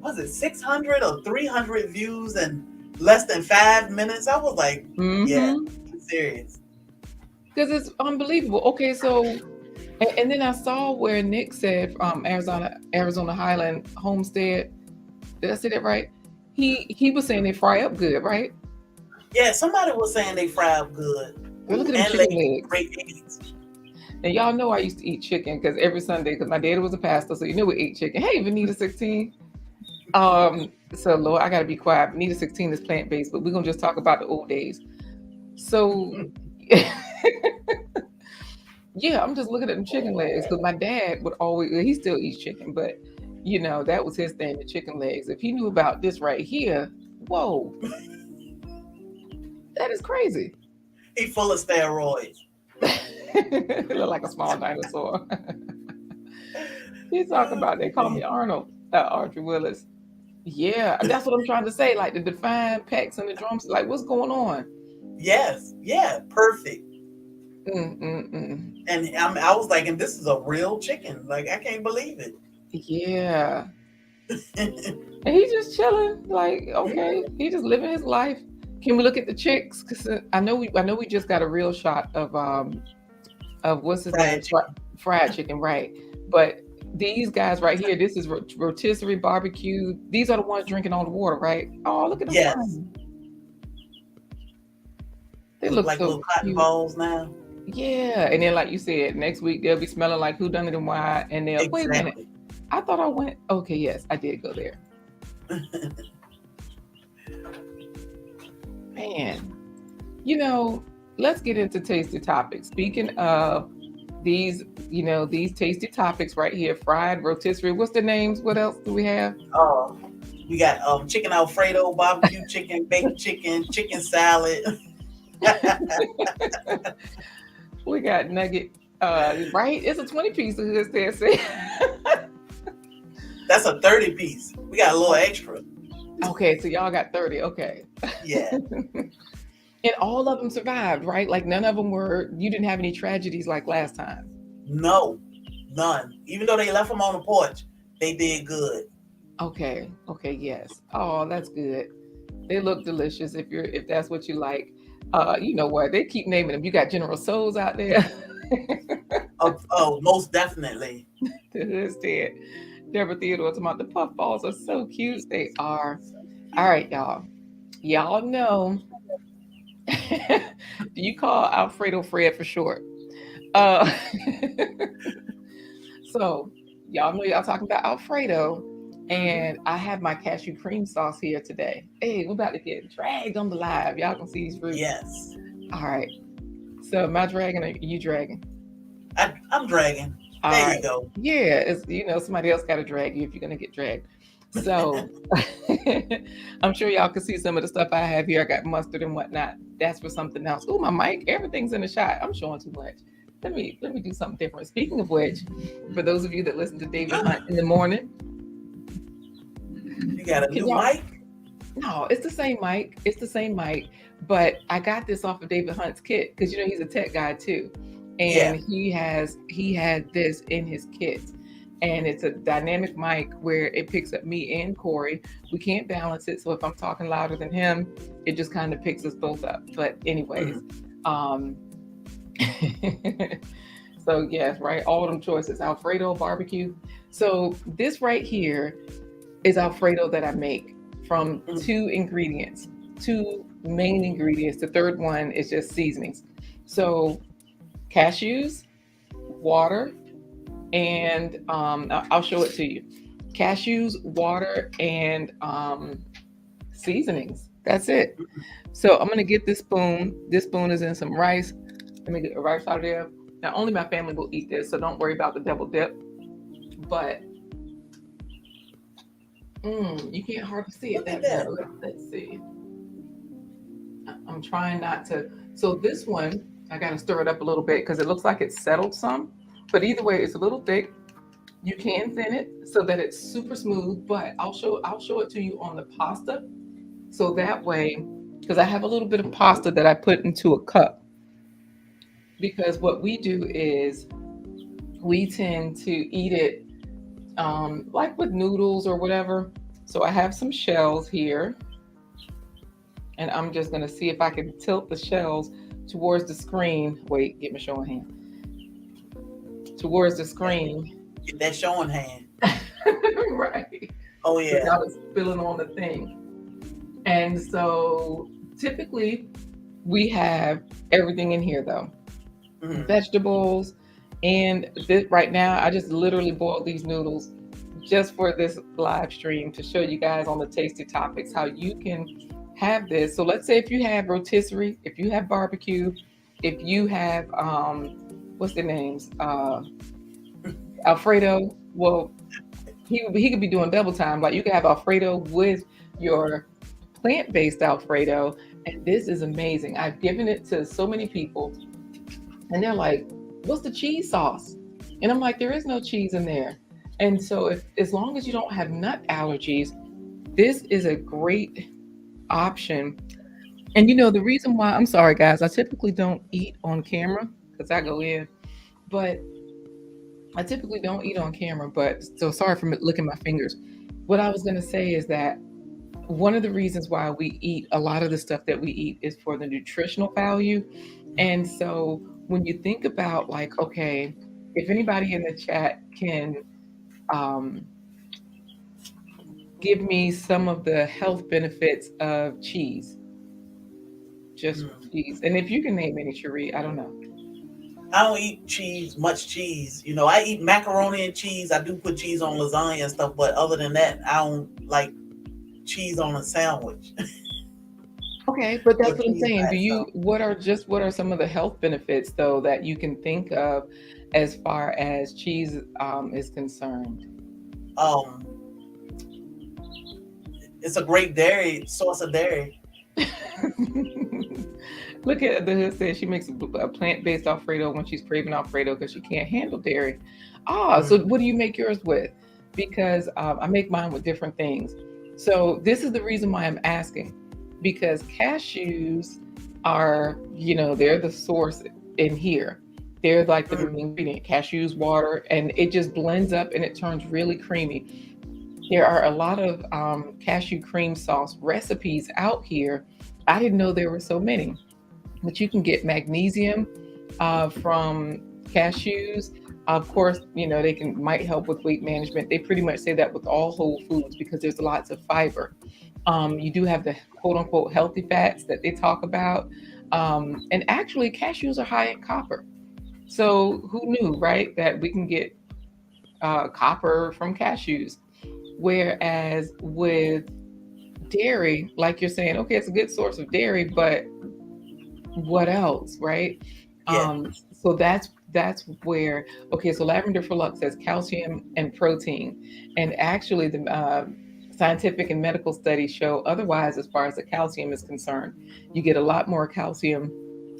was it 600 or 300 views in less than 5 minutes? I was like, yeah, Mm-hmm. I'm serious. Because it's unbelievable. Okay, so and then I saw where Nick said Arizona Highland Homestead. Did I say that right? He was saying they fry up good, right? Yeah, somebody was saying they fry up good. Girl, look Ooh, at them and chicken lay legs. great eggs. And y'all know I used to eat chicken because every Sunday, because my daddy was a pastor, so you know we ate chicken. Hey, Vanita 16. So Lord, I gotta be quiet. Vanita 16 is plant based, but we're gonna just talk about the old days. So yeah, I'm just looking at them chicken legs because my dad would always, he still eats chicken, but that was his thing, the chicken legs. If he knew about this right here, whoa, that is crazy. He full of steroids. Look like a small dinosaur. He's talking about, they call me Arnold, Audrey Willis. Yeah, that's what I'm trying to say. Like the defined pecs and the drums, like what's going on? Yes, yeah, perfect. Mm-mm-mm. And I was like, and this is a real chicken. Like, I can't believe it. Yeah. And he's just chilling, like, okay, he just living his life. Can we look at the chicks? Because I know we just got a real shot of what's his name, Fried chicken. fried chicken, right? But these guys right here, this is rotisserie barbecue. These are the ones drinking all the water, right? Oh, look at them Yes. fine. They Look look like so little cotton cute. balls now. Yeah, and then like you said, next week they'll be smelling like who done it and why. And they'll wait a minute. Exactly. I thought I went. Okay, yes, I did go there. Man, let's get into tasty topics. Speaking of these, these tasty topics right here, fried rotisserie. What's the names? What else do we have? uh, we got chicken Alfredo, barbecue chicken, baked chicken, chicken salad. We got nugget. Right? It's a 20 piece. They say. That's a 30 piece. We got a little extra. Okay, so y'all got 30. Okay. Yeah. And all of them survived, right? Like none of them you didn't have any tragedies like last time. No, none. Even though they left them on the porch, they did good. Okay. Okay, yes. Oh, that's good. They look delicious if that's what you like. You know what? They keep naming them. You got General So's out there. Oh, most definitely. This did. Deborah Theodore talking about the puffballs are so cute. They are. All right, y'all. Y'all know. Do you call Alfredo Fred for short? Uh, so y'all know y'all talking about Alfredo, and I have my cashew cream sauce here today. Hey, we're about to get dragged on the live. Y'all can see these fruits. Yes. All right. So am I dragging or you dragging? I'm dragging. All There right. you go. Yeah, it's somebody else got to drag you if you're gonna get dragged. So I'm sure y'all can see some of the stuff I have here. I got mustard and whatnot. That's for something else. Oh, my mic, everything's in the shot. I'm showing too much. Let me do something different. Speaking of which, for those of you that listen to David Hunt in the morning, You got a can new y'all? mic? No, it's the same mic. It's the same mic, but I got this off of David Hunt's kit because he's a tech guy too. Yeah. and he had this in his kit, and it's a dynamic mic where it picks up me and Corey. We can't balance it, so if I'm talking louder than him, it just kind of picks us both up. But anyways, Mhm. um so yes, right, all them choices, Alfredo, barbecue. So this right here is Alfredo that I make from Mhm. two ingredients, two main ingredients. The third one is just seasonings. So cashews, water, and I'll show it to you. Cashews, water, and seasonings. That's it. So I'm gonna get this spoon. This spoon is in some rice. Let me get the rice out of there. Now only my family will eat this, so don't worry about the double dip. But you can't hardly see it Look at that that. well. Let's see. I'm trying not to. So this one, I got to stir it up a little bit because it looks like it's settled some. But either way, it's a little thick. You can thin it so that it's super smooth. But I'll show it to you on the pasta. So that way, because I have a little bit of pasta that I put into a cup. Because what we do is we tend to eat it like with noodles or whatever. So I have some shells here, and I'm just gonna see if I can tilt the shells towards the screen. Wait, get my showing hand towards the screen. Get that showing hand. Right, Oh yeah. without it spilling on the thing. And so typically we have everything in here though, Mhm. vegetables. And right now, I just literally boiled these noodles just for this live stream to show you guys on the tasty topics how you can have this. So let's say if you have rotisserie, if you have barbecue, if you have what's the names? Alfredo. Well, he could be doing double time. Like you could have Alfredo with your plant-based Alfredo, and this is amazing. I've given it to so many people, and they're like, "What's the cheese sauce?" And I'm like, "There is no cheese in there." And so, if as long as you don't have nut allergies, this is a great option. And you know, the reason why, I'm sorry, guys, I typically don't eat on camera because I go in, but I typically don't eat on camera. But so sorry for licking my fingers. What I was going to say is that one of the reasons why we eat a lot of the stuff that we eat is for the nutritional value. And so when you think about, like, okay, if anybody in the chat can um, give me some of the health benefits of cheese, just Mhm. cheese. And if you can name any, Cherie, I don't know. I don't eat cheese, much cheese. I eat macaroni and cheese. I do put cheese on lasagna and stuff, but other than that, I don't like cheese on a sandwich Okay, but or that's what I'm cheese saying. by Do you, itself. what are some of the health benefits though that you can think of as far as cheese is concerned? Um, it's a great dairy source of dairy. Look at the hood says she makes a plant-based Alfredo when she's craving Alfredo because she can't handle dairy. Ah, so Mm, what do you make yours with? Because I make mine with different things. So this is the reason why I'm asking, because cashews are, they're the source in here. They're like the mm, main ingredient, cashews, water, and it just blends up and it turns really creamy. There are a lot of cashew cream sauce recipes out here. I didn't know there were so many, but you can get magnesium from cashews. Of course, they might help with weight management. They pretty much say that with all whole foods because there's lots of fiber. You do have the quote unquote healthy fats that they talk about. And actually, cashews are high in copper. So who knew, right, that we can get copper from cashews? Whereas with dairy, like you're saying, okay, it's a good source of dairy, but what else, right? yeah, So that's where, okay, so lavender for luck says calcium and protein, and actually the scientific and medical studies show otherwise as far as the calcium is concerned. You get a lot more calcium.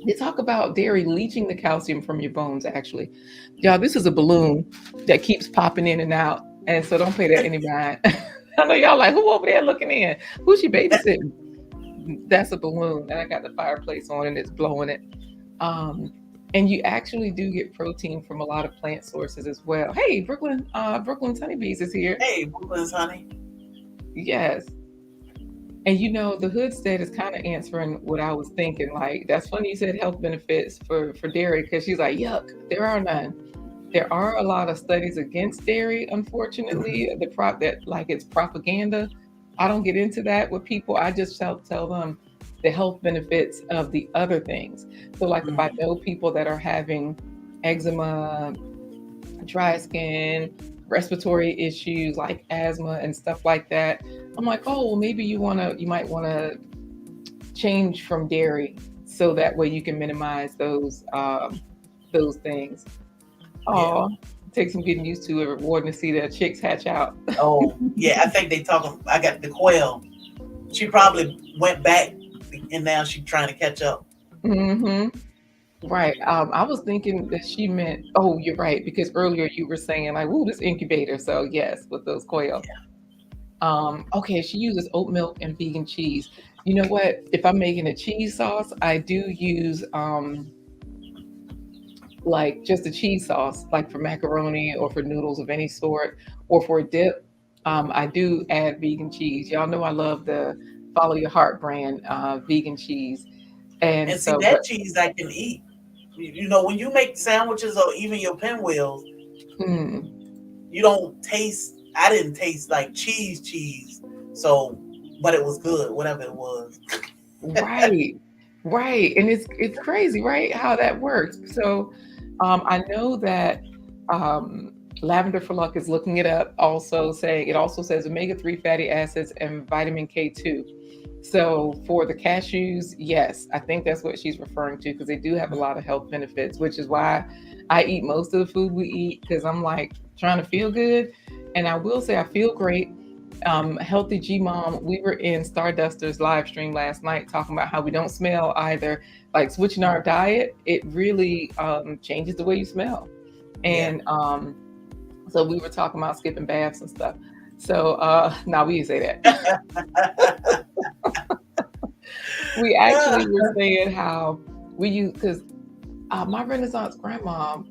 They talk about dairy leaching the calcium from your bones. Actually, y'all, this is a balloon that keeps popping in and out, and so don't pay that any mind. I know y'all like, who over there looking in? Who's she babysitting? That's a balloon, and I got the fireplace on, and it's blowing it. Um, And you actually do get protein from a lot of plant sources as well. Hey, Brooklyn's honeybees is here. Hey, Brooklyn's honey. Yes. And the hood state is kind of answering what I was thinking. Like, that's funny you said health benefits for dairy, because she's like, yuck, there are none. There are a lot of studies against dairy, unfortunately. Mhm. The prop that like it's propaganda. I don't get into that with people. I just tell them the health benefits of the other things. So, like, if I Mhm. know people that are having eczema, dry skin, respiratory issues like asthma and stuff like that, I'm like, oh, well, maybe you might wanna change from dairy so that way you can minimize those things. Yeah. Oh, takes some getting used to it. Rewarding to see the chicks hatch out. Oh, yeah. I think they talking. I got the quail. She probably went back, and now she's trying to catch up. Hmm. Right. I was thinking that she meant. Oh, you're right, because earlier you were saying like, "Ooh, this incubator." So yes, with those quail. Yeah. Okay, she uses oat milk and vegan cheese. You know what? If I'm making a cheese sauce, I do use like just a cheese sauce, like for macaroni or for noodles of any sort, or for a dip. I do add vegan cheese. Y'all know I love the Follow Your Heart brand vegan cheese, and And see so, that but cheese I can eat. You know, when you make sandwiches or even your pinwheels, mm, you don't taste. I didn't taste like cheese. So, but it was good, whatever it was. right, right, and it's crazy, right? How that works. So, I know that Lavender for Luck is looking it up, also saying it also says omega-3 fatty acids and vitamin K2. So for the cashews, yes, I think that's what she's referring to, because they do have a lot of health benefits, which is why I eat most of the food we eat, because I'm like trying to feel good. And I will say I feel great. Healthy G Mom, we were in Starduster's live stream last night talking about how we don't smell either. Like switching our diet, it really changes the way you smell. Yeah. And so we were talking about skipping baths and stuff. So now we didn't say that. We actually were saying how we use, because my Renaissance grandma,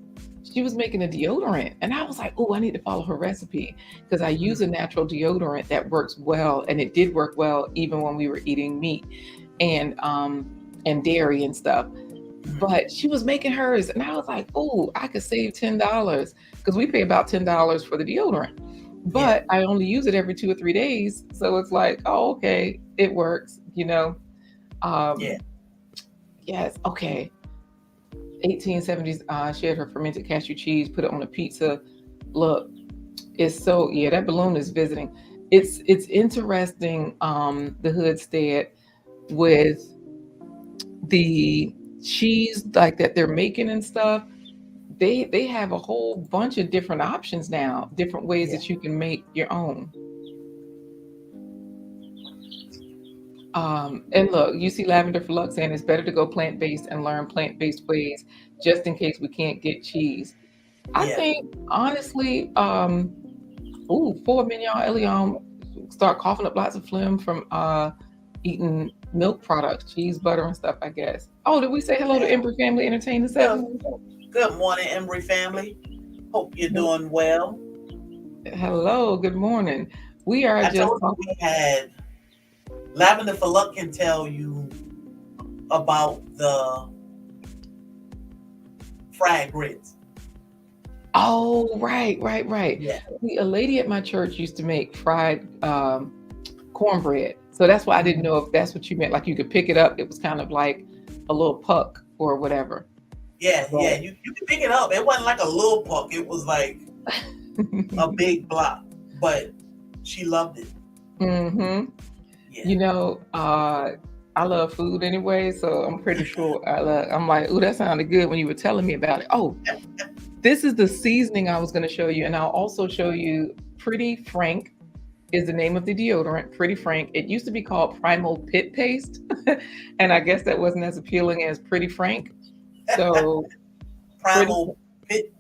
she was making a deodorant, and I was like, oh, I need to follow her recipe, because I use a natural deodorant that works well, and it did work well even when we were eating meat and dairy and stuff. But she was making hers, and I was like, oh, I could save $10, because we pay about $10 for the deodorant. Yeah. But I only use it every 2 or 3 days, so it's like, oh, okay, it works. Yeah. Um, yes, okay. 1870s, she had her fermented cashew cheese, put it on a pizza. Look, it's so, yeah, that balloon is visiting. It's interesting, the hood stead with the cheese like that they're making and stuff. They have a whole bunch of different options now, different ways Yeah. that you can make your own. And look, you see Lavender for Luck saying it's better to go plant based and learn plant based ways, just in case we can't get cheese. I Yeah. think honestly, ooh, poor Mignon Elion start coughing up lots of phlegm from eating milk products, cheese, butter, and stuff, I guess. Oh, did we say hello to Yeah. Embry Family Entertainment Good. 7? Good morning, Embry family. Hope you're doing well. Hello, good morning. We are I just told you we had Lavender for Luck can tell you about the fried grits. oh, right, right, right. Yeah. See, a lady at my church used to make fried cornbread. So that's why I didn't Mhm. know if that's what you meant. Like you could pick it up. It was kind of like a little puck or whatever. Yeah, But yeah. You can pick it up. It wasn't like a little puck. It was like a big block. But she loved it. hmm Yeah. You know, I love food anyway, so I'm pretty sure I'm like, ooh, that sounded good when you were telling me about it. Oh, this is the seasoning I was going to show you, and I'll also show you Pretty Frank is the name of the deodorant. Pretty Frank. It used to be called Primal Pit Paste, and I guess that wasn't as appealing as Pretty Frank. So Pretty Primal pit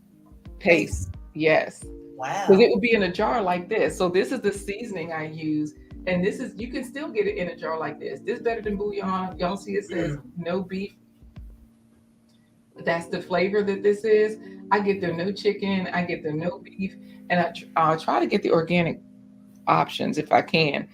Paste, paste. yes, because it Wow. would be in a jar like this. So this is the seasoning I use, and this is, you can still get it in a jar like this. This is better than bouillon. Y'all see it says Mm. no beef. That's the flavor that this is. I get their no chicken, I get their no beef, and I try to get the organic options if I can.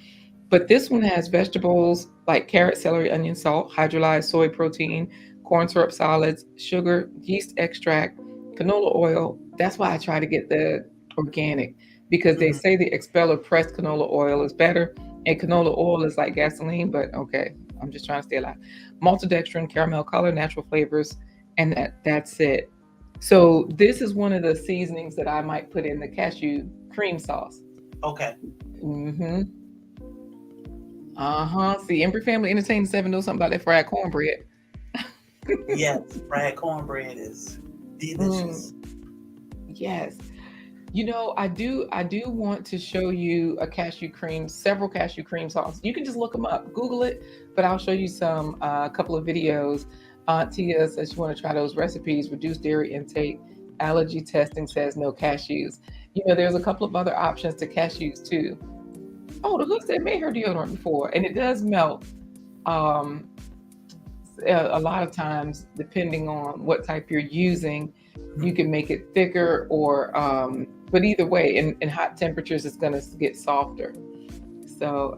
But this one has vegetables like carrot, celery, onion, salt, hydrolyzed soy protein, corn syrup solids, sugar, yeast extract, canola oil. That's why I try to get the organic because they Mm-hmm. say the expeller pressed canola oil is better, and canola oil is like gasoline. But okay, I'm just trying to stay alive. Maltodextrin, caramel color, natural flavors, and that's it. So this is one of the seasonings that I might put in the cashew cream sauce. Okay. Mm-hmm. Uh-huh. See, Embry Family Entertainment 7 knows something about that fried cornbread. Yes, fried cornbread is Mm, delicious. yes. I do want to show you several cashew cream sauce. You can just look them up, Google it, but I'll show you a couple of videos. Aunt Tia says you want to try those recipes, reduce dairy intake, allergy testing says no cashews. There's a couple of other options to cashews too. Oh, the hood said made her deodorant before, and it does melt. Um, a lot of times, depending on what type you're using, you Mhm. can make it thicker but either way, in hot temperatures, it's going to get softer. So,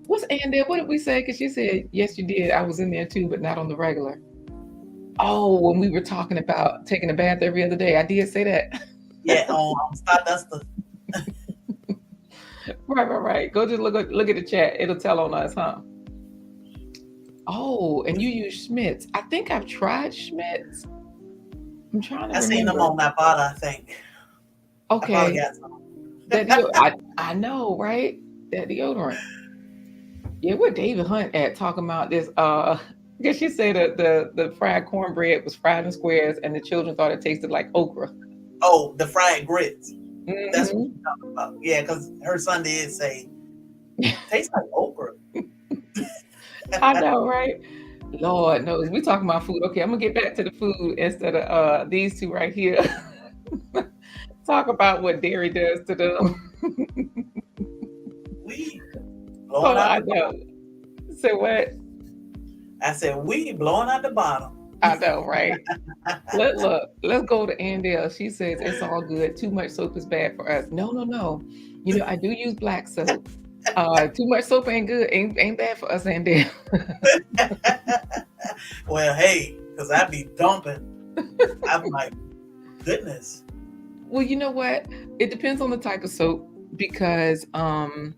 what's and then what did we say? Because she said, yes, you did. I was in there too, but not on the regular. Oh, when we were talking about taking a bath every other day, I did say that. Yeah, on Stardust. Right, right, right. Go just look at the chat. It'll tell on us, huh? Oh, and you use Schmidt's. I think I've tried Schmidt's. I'm trying to I seen them remember. on that bottle, I think. I probably Okay, got some. that deal. I know, right? That deodorant. Yeah, where David Hunt at talking about this? I guess you say that the fried cornbread was fried in squares, and the children thought it tasted like okra. Oh, the fried grits. That's what Hmm. you're talking about. Yeah, because her son did say, tastes like okra. I know, right? Lord knows we talking about food. Okay, I'm gonna get back to the food instead of these two right here. Talk about what dairy does to them. We blowing Oh, out I the know. bottom. Say what? I said, we blowing out the bottom. I know, right? Let's go to Andell. She says it's all good. Too much soap is bad for us. No, no, no. I do use black soap. Too much soap ain't good. Ain't bad for us, Andell. Well, hey, because I be dumping. I'm like, goodness. Well, you know what? It depends on the type of soap because oh,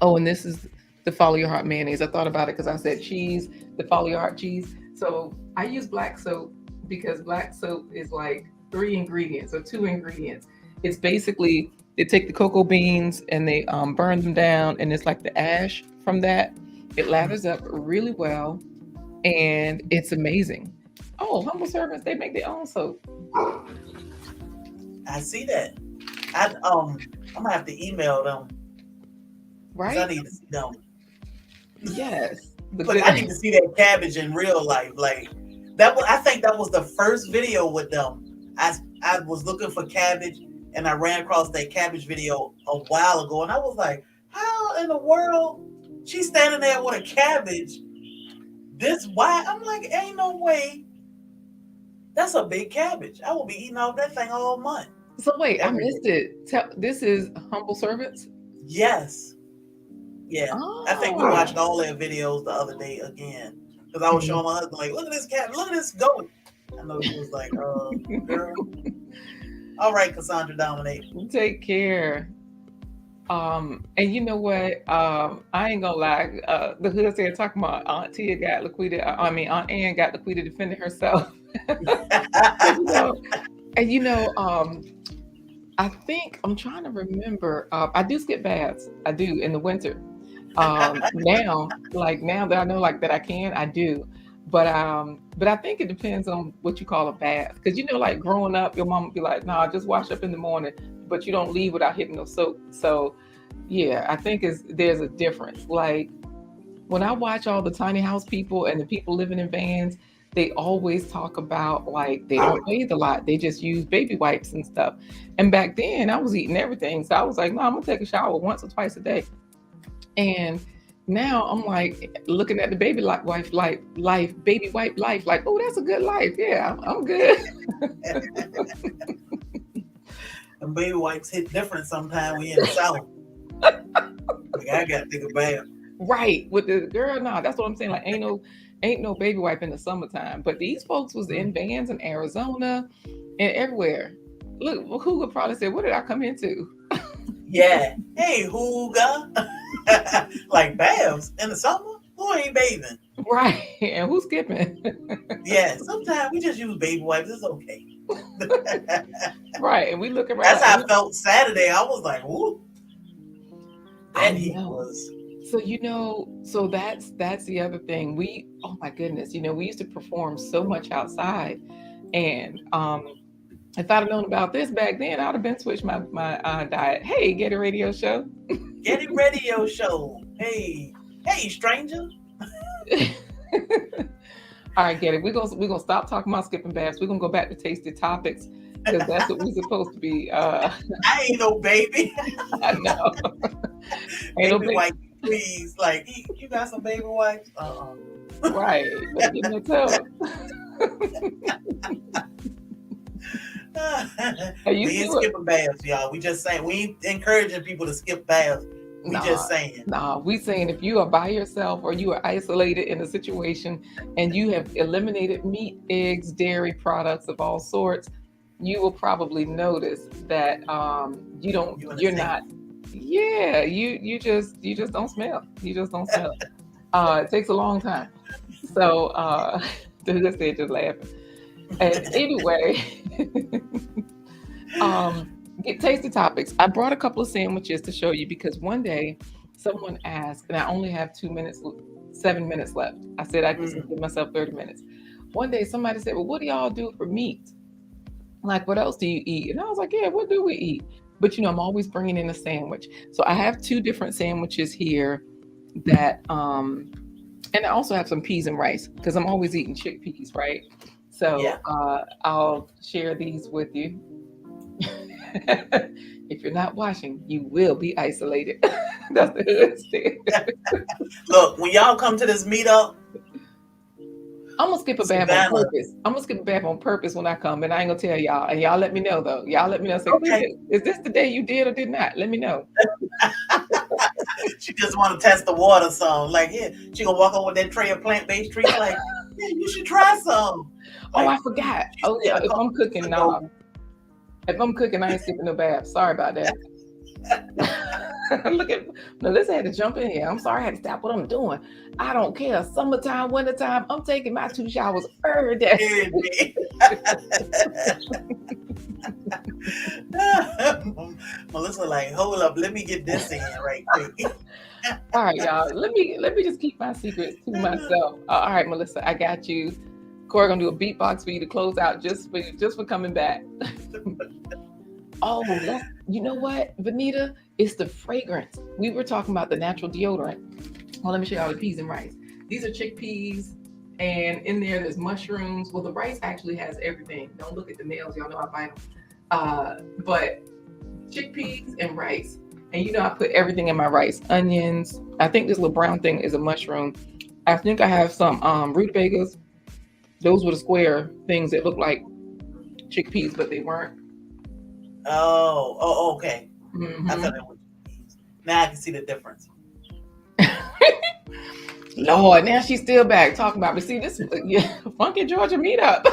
and this is the Follow Your Heart mayonnaise. I thought about it because I said cheese, the Follow Your Heart cheese. So I use black soap because black soap is like three ingredients or two ingredients. It's basically they take the cocoa beans and they burn them down, and it's like the ash from that. It lathers up really well, and it's amazing. Oh, humble servants, they make their own soap, I see that. I'm gonna have to email them because I right? need to see them. Yes. The Look, I good. need to see that cabbage in real life. Like that was, I think that was the first video with them. I was looking for cabbage and I ran across that cabbage video a while ago, and I was like, how in the world she's standing there with a cabbage this wide? I'm like, ain't no way. That's a big cabbage. I will be eating off that thing all month, So wait, I every missed day. it. This is humble servants. Yes. Yeah. I think we Oh. watched all their videos the other day again. Because I was Mhm. showing my husband, like, look at this cat, look at this goat. I know he was like, girl. All right, Cassandra Dominate. Take care. And you know what? I ain't gonna lie. The hood said talking about Aunt Tia got Laquita. I mean, Aunt Ann got Laquita defending herself. But I think I'm trying to remember. I do skip baths. I do in the winter. Now that I know like that I can, I do. But I think it depends on what you call a bath. Because like growing up, your mom would be like, "Nah, just wash up in the morning," but you don't leave without hitting no soap. So yeah, I think there's a difference. Like when I watch all the tiny house people and the people living in vans, they always talk about like they don't bathe a lot. They just use baby wipes and stuff. And back then I was eating everything. So I was like, no, I'm gonna take a shower once or twice a day. And Now I'm like looking at the baby baby wipe life, like, oh, that's a good life. Yeah, I'm good. And baby wipes hit different sometimes when you're in the south. Like I got to take a bath. Right. With the girl, nah, that's what I'm saying. Like, ain't no baby wipe in the summertime. But these folks was in Mm. bands in Arizona and everywhere. Look, who would probably say, what did I come into? Yeah. Hey, Hooga. Like baths in the summer? Who ain't bathing? Right. And who's skipping? Yeah. Sometimes we just use baby wipes. It's okay. Right. And we look around That's like, how I felt Saturday. I was like, "Ooh, I that heat know. was." So so that's the other thing. We, oh my goodness, we used to perform so much outside, and if I'd have known about this back then, I'd have been switched my diet. Hey, get a radio show. Get it radio show. Hey, hey, stranger. All right, get it. We're gonna stop talking about skipping baths. We're gonna go back to tasty topics because that's what we're supposed to be. I ain't no baby. I know. Ain't no Baby big wipe, please. Like, you got some baby wipes? right. Better get in the tub. We You see ain't what? skipping baths, y'all. We just saying we ain't encouraging people to skip baths. We Nah, just saying. nah. We saying if you are by yourself or you are isolated in a situation and you have eliminated meat, eggs, dairy products of all sorts, you will probably notice that You in the you're same. not. Yeah, you just don't smell. You just don't smell. It takes a long time. So just said just laughing. And anyway, um, get tasty topics. I brought a couple of sandwiches to show you because one day someone asked, and I only have 2 minutes, 7 minutes left. I said I just Mm. give myself 30 minutes. One day somebody said, well, what do y'all do for meat? Like, what else do you eat? And I was like, yeah, what do we eat? But I'm always bringing in a sandwich. So I have two different sandwiches here that, and I also have some peas and rice because I'm always eating chickpeas, right? Yeah. So I'll share these with you. If you're not washing, you will be isolated. That's the hood said. Look, when y'all come to this meetup, I'm gonna skip a bath on Savannah. purpose. I'm gonna skip a bath on purpose when I come, and I ain't gonna tell y'all. And y'all let me know though. Y'all let me know. Say, Okay. is this the day you did or did not? Let me know. She just want to test the water some. Like, yeah, she gonna walk over with that tray of plant-based treats. Like, yeah, you should try some. Oh, Like, I forgot. she Oh said yeah, a if couple I'm weeks cooking, ago. nah. If I'm cooking, I ain't skipping no bath. Sorry about that. Look at Melissa had to jump in here. I'm sorry, I had to stop what I'm doing. I don't care. Summertime, wintertime, I'm taking my 2 showers every day. Every Melissa, like, hold up, let me get this in right quick. All right, y'all. Let me just keep my secrets to myself. All right, Melissa, I got you. Corey gonna do a beatbox for you to close out just for coming back. Oh, you know what, Vanita? It's the fragrance. We were talking about the natural deodorant. Well, let me show y'all the peas and rice. These are chickpeas, and in there's mushrooms. Well, the rice actually has everything. Don't look at the nails, y'all know I bite them. But chickpeas and rice. And I put everything in my rice. Onions. I think this little brown thing is a mushroom. I think I have some rutabagas. Those were the square things that look like chickpeas, but they weren't. Oh, okay. I Hmm. thought it was. Now I can see the difference. Lord, now she's still back talking about me. See this, yeah, funky Georgia meetup.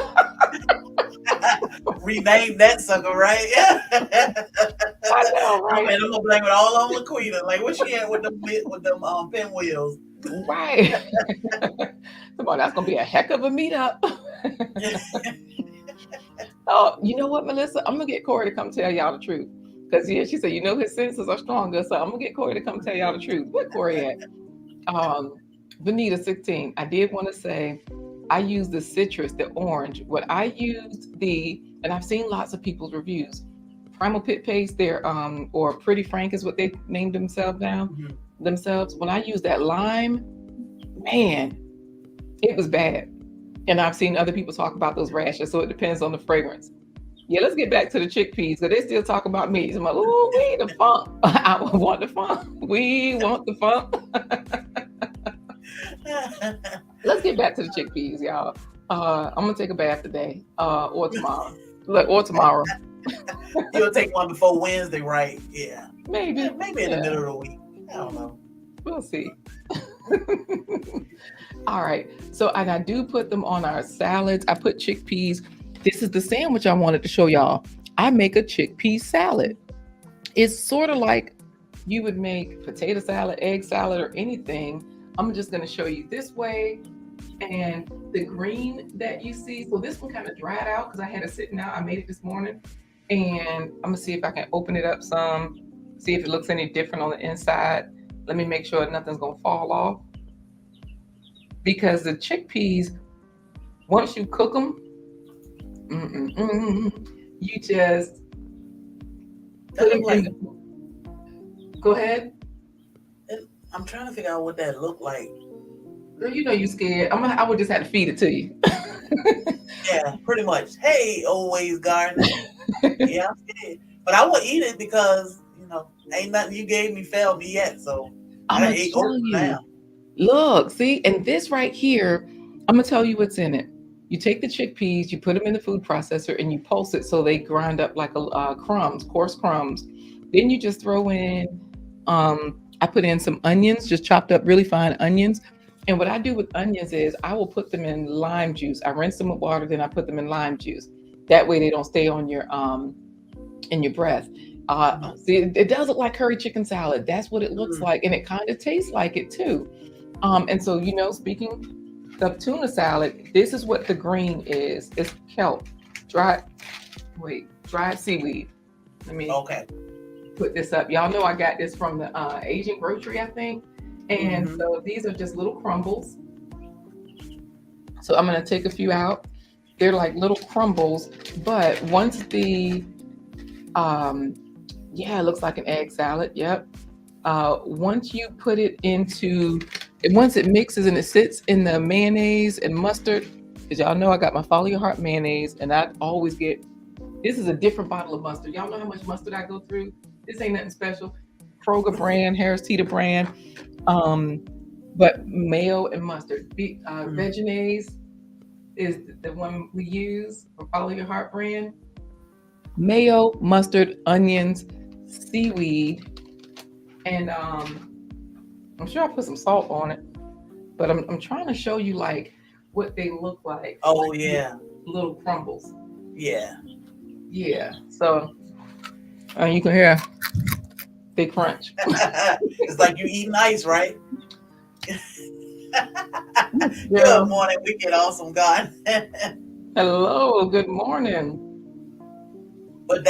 Rename that sucker, right? I know, Oh right? man, I'm gonna blame it all on Laquita. Like, what she had with them pinwheels? Right. Come on, that's gonna be a heck of a meetup. Oh, you know what, Melissa? I'm gonna get Corey to come tell y'all the truth. Because yeah, she said, his senses are stronger. So I'm gonna get Corey to come tell y'all the truth. Where Corey at? Um, Vanita 16. I did want to say I used the citrus, the orange. What I used and I've seen lots of people's reviews. Primal Pit Paste, or Pretty Frank is what they named themselves now. Mhm. Themselves. When I used that lime, man, it was bad. And I've seen other people talk about those rashes, so it depends on the fragrance. Yeah, let's get back to the chickpeas because they still talk about me. I'm like, oh, we the funk. I want the funk. We want the funk. Let's get back to the chickpeas, y'all. I'm gonna take a bath today, or tomorrow. Look, or tomorrow. You'll take one before Wednesday, right? Yeah. Maybe. Yeah, maybe in the Yeah, middle of the week. I don't know. we'll see. All right. So, and I do put them on our salads. I put chickpeas. This is the sandwich I wanted to show y'all. I make a chickpea salad. It's sort of like you would make potato salad, egg salad, or anything. I'm just going to show you this way. And the green that you see, so this one kind of dried out because I had it sitting out. I made it this morning. And I'm going to see if I can open it up some, see if it looks any different on the inside. Let me make sure nothing's going to fall off. Because the chickpeas, once you cook them, you just That put them look like. Go ahead. I'm trying to figure out what that looked like. Girl, you know you scared. I would just have to feed it to you. Yeah, pretty much. Hey, always gardener. Yeah, I'm scared. But I will eat it because, ain't nothing you gave me failed me yet. So I'm I gonna ate tell okra you. now. Look, see, and this right here, I'm gonna tell you what's in it. You take the chickpeas, you put them in the food processor, and you pulse it so they grind up like crumbs, coarse crumbs. Then you just throw in, I put in some onions, just chopped up really fine onions. And what I do with onions is I will put them in lime juice. I rinse them with water, then I put them in lime juice. That way they don't stay on your in your breath. Mhm. See, it does look like curry chicken salad. That's what it looks Mm. like, and it kind of tastes like it too. And so, speaking of tuna salad, this is what the green is. It's kelp, dried, dried seaweed. Let me Okay. put this up. Y'all know I got this from the Asian grocery, I think. And Hmm. so these are just little crumbles. So I'm gonna take a few out. They're like little crumbles, but once um, yeah, it looks like an egg salad. Yep. Once you put it once it mixes and it sits in the mayonnaise and mustard, because y'all know I got my Follow Your Heart mayonnaise, and I always get this is a different bottle of mustard. Y'all know how much mustard I go through. This ain't nothing special. Kroger brand, Harris Teeter brand, um, but mayo and mustard. Hmm. Vegenaise is the one we use from Follow Your Heart brand. Mayo, mustard, onions, seaweed, and I'm sure I put some salt on it, but I'm trying to show you like what they look Oh like yeah, little crumbles. yeah. Yeah. So you can hear they crunch. It's like you eating ice, right? Good Girl, morning, wicked awesome God. hello, good morning. But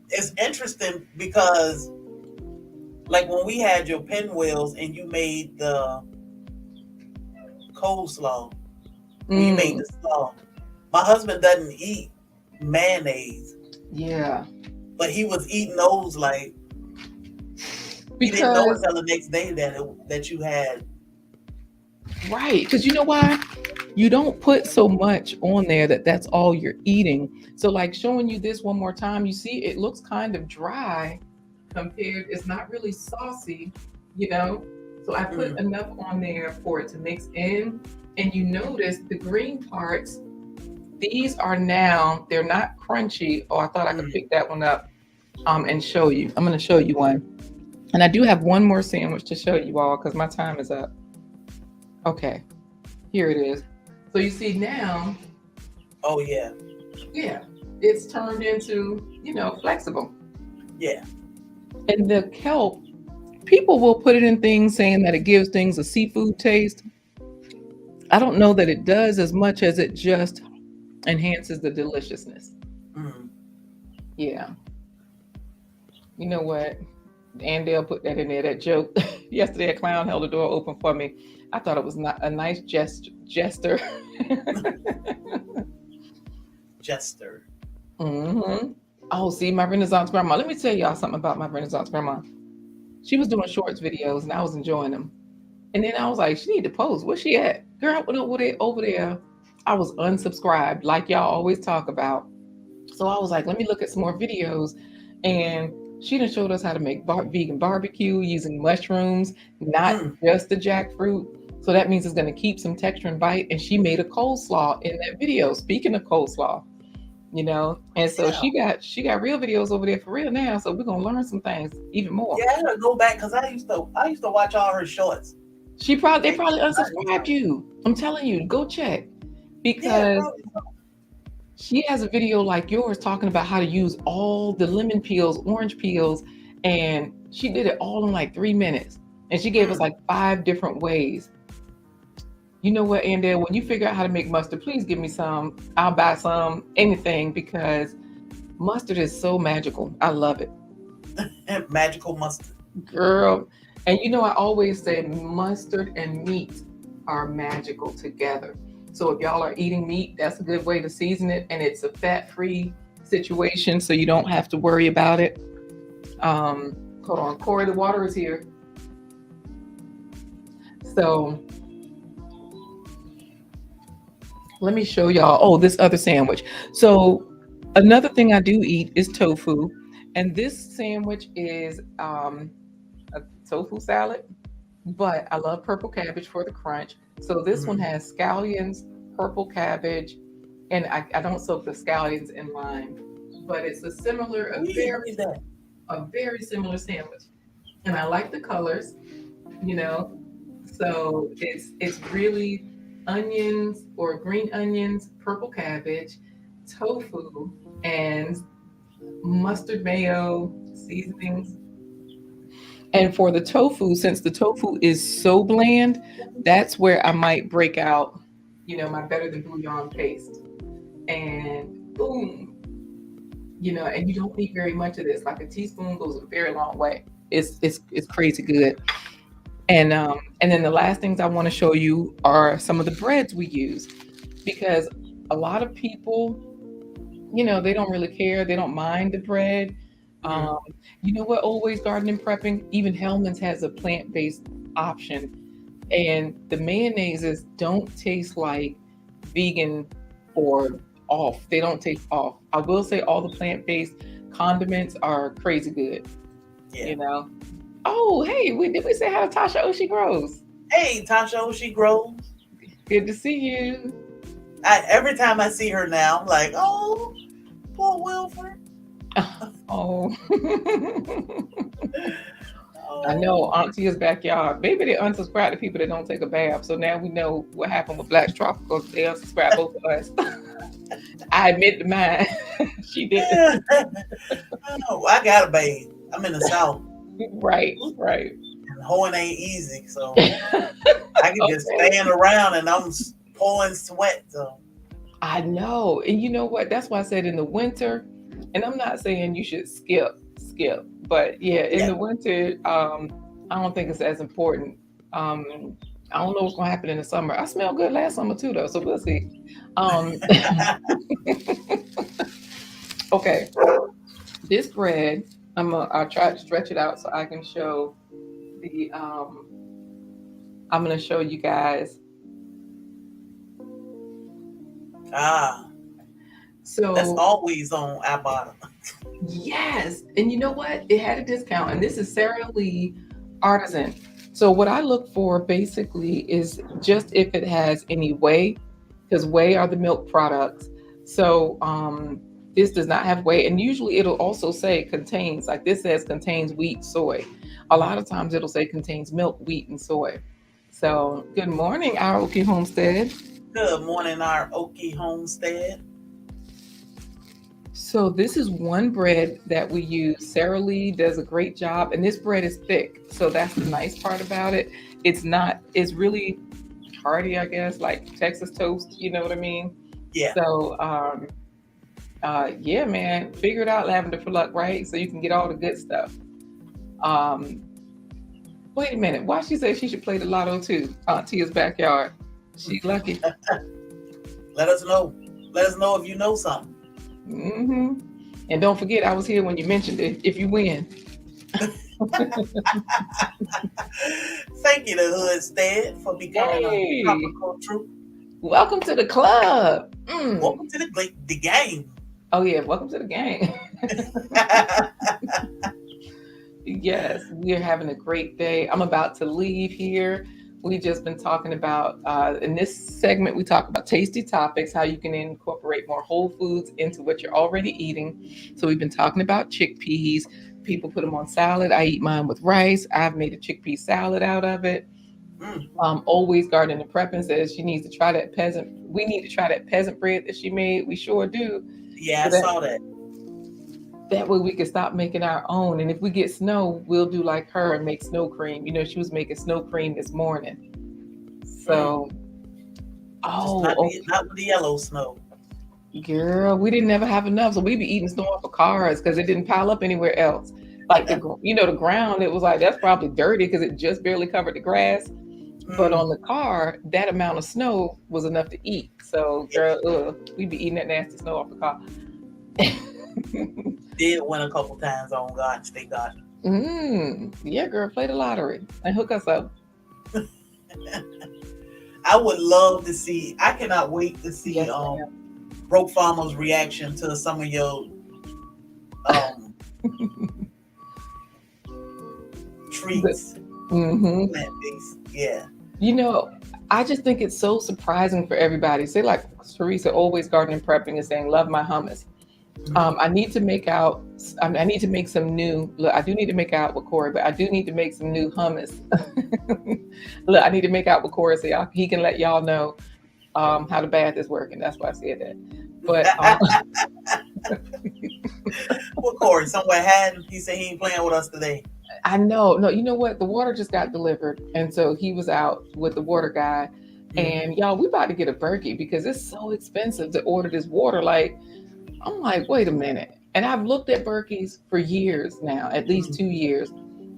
it's interesting because like when we had your pinwheels and you made the coleslaw, when you made Mm, the slaw, my husband doesn't eat mayonnaise, yeah, but he was eating those like he didn't know because until the next day that you had. right, because you know why? You don't put so much on there that's all you're eating. So like showing you this one more time, you see it looks kind of dry compared, it's not really saucy, you know. So I put Mm, enough on there for it to mix in. And you notice the green parts, these are now, they're not crunchy. Oh, I thought I could mm. pick that one up and show you. I'm going to show you one. And I do have one more sandwich to show you all because my time is up. Okay, here it is. So you see now, Oh yeah, yeah, it's turned into, flexible. yeah. And the kelp, people will put it in things saying that it gives things a seafood taste. I don't know that it does as much as it just enhances the deliciousness. Mm. Yeah. You know what? And they'll put that in there. That joke yesterday, a clown held the door open for me. I thought it was not a nice jester. Jester. Hmm. Oh, see, my Renaissance grandma. Let me tell y'all something about my Renaissance grandma. She was doing shorts videos and I was enjoying them. And then I was like, she need to post. Where's she at? Girl, I went over there. I was unsubscribed, like y'all always talk about. So I was like, let me look at some more videos. And she done showed us how to make vegan barbecue using mushrooms, not Mm. just the jackfruit. So that means it's going to keep some texture and bite. And she made a coleslaw in that video. Speaking of coleslaw, you know, and so Yeah. she got real videos over there for real now. So we're gonna learn some things even more. Yeah, I gotta go back because I used to watch all her shorts. They They probably unsubscribed inspired me. you. I'm telling you, go check Yeah, because probably so. she has a video like yours talking about how to use all the lemon peels, orange peels, and she did it all in like 3 minutes. And she gave us Mm. like 5 different ways. You know what, Andel, when you figure out how to make mustard, please give me some. I'll buy some, anything, because mustard is so magical. I love it. Magical mustard. Girl. And you know, I always say mustard and meat are magical together. So if y'all are eating meat, that's a good way to season it. And it's a fat free situation, so you don't have to worry about it. Um, Hold on, Corey, the water is here. So let me show y'all. Oh, this other sandwich. So another thing I do eat is tofu. And this sandwich is a tofu salad, but I love purple cabbage for the crunch. So this one Mm-hmm. has scallions, purple cabbage, and I don't soak the scallions in lime, but it's We did that. a very similar sandwich. And I like the colors, you know. So it's really onions or green onions, purple cabbage, tofu, and mustard mayo seasonings. And for the tofu, since the tofu is so bland, that's where I might break out, my better than bouillon paste. And boom, and you don't need very much of this. Like a teaspoon goes a very long way. It's crazy good. And then the last things I want to show you are some of the breads we use, because a lot of people, they don't really care. They don't mind the bread. Mm-hmm. Um, you know what? Always gardening prepping. Even Hellman's has a plant-based option, and the mayonnaises don't taste like vegan or off. They don't taste off. I will say all the plant-based condiments are crazy good. Yeah. You know. Oh, hey, did we say hi to Tasha Oshi Grows? Hey, Tasha, she grows. Good to see you. Every time I see her now, I'm like, oh, poor Wilford. Oh. I know Oh. Aunt Tia's backyard. Maybe they unsubscribe to people that don't take a bath. So now we know what happened with Black's Tropical. They unsubscribed both of us. I admit to mine. She didn't. Oh, I got a bathe. I'm in the South, Right, right. and hoeing ain't easy, so I can just Okay. stand around and I'm pouring sweat. So I know. And you know what? That's why I said in the winter, and I'm not saying you should skip, but yeah, in yeah. the winter, I don't think it's as important. Um, I don't know what's gonna happen in the summer. I smelled good last summer too, though, so we'll see. Um, okay, this bread, I'll try to stretch it out so I can show the. I'm gonna show you guys. Ah, that's So always on our bottom. yes. And you know what? It had a discount. And this is Sara Lee Artisan. So what I look for basically is just if it has any whey, because whey are the milk products. So this does not have whey. And usually it'll also say contains, like this says contains wheat, soy. A lot of times it'll say contains milk, wheat, and soy. So good morning, our Okie Homestead. Good morning, our Okie homestead. So this is one bread that we use. Sara Lee does a great job, and this bread is thick. So that's the nice part about it. It's not. It's really hearty, I guess, like Texas toast. You know what I mean? Yeah. So, yeah, man, figure it out, Lavender for Luck, right? So you can get all the good stuff. Um, Wait a minute. Why she say she should play the lotto too? Aunt Tia's backyard. She lucky. Let us know. Let us know if you know something. Hmm. And don't forget, I was here when you mentioned it. If you win. Thank you to Hoodstead for becoming a Yay! tropical troop. Welcome to the club. Mm. Welcome to the game. Oh yeah, welcome to the gang. Yes, we're having a great day. I'm about to leave here. We just been talking about in this segment we talk about tasty topics, how you can incorporate more whole foods into what you're already eating. So we've been talking about chickpeas. People put them on salad. I eat mine with rice. I've made a chickpea salad out of it. Mm. Always garden and prepping says she needs to try that peasant. We need to try that peasant bread that she made. We sure do. Yeah, So I saw that. that way we can stop making our own. And if we get snow, we'll do like her and make snow cream. You know, she was making snow cream this morning. Mm. So, Just oh, not the okay. not with the yellow snow. Girl, we didn't ever have enough, so we be eating snow off of cars because it didn't pile up anywhere else. Like the ground, it was like that's probably dirty because it just barely covered the grass. But Mm. on the car, that amount of snow was enough to eat. So, Yeah, girl, we be eating that nasty snow off the car. did win a couple times on God State God. Yeah, girl, play the lottery and hook us up. I would love to see. I cannot wait to see Yes, ma'am. Broke Farmer's reaction to some of your um The, treats, hmm plant based. Yeah. You know, I just think it's so surprising for everybody. Say like Teresa, always gardening prepping is saying, "Love my hummus." Mm. I need to make out. I need to make some new. Look, I do need to make out with Corey, but I do need to make some new hummus. Look, I need to make out with Corey so he can let y'all know how the bath is working. That's why I said that. But Well, Corey, somewhere hiding. He said he ain't playing with us today. I know, no, you know what? The water just got delivered, and so he was out with the water guy. Hmm. And y'all, we about to get a Berkey because it's so expensive to order this water. Like, I'm like, wait a minute. And I've looked at Berkeys for years now, at least Hmm. 2 years,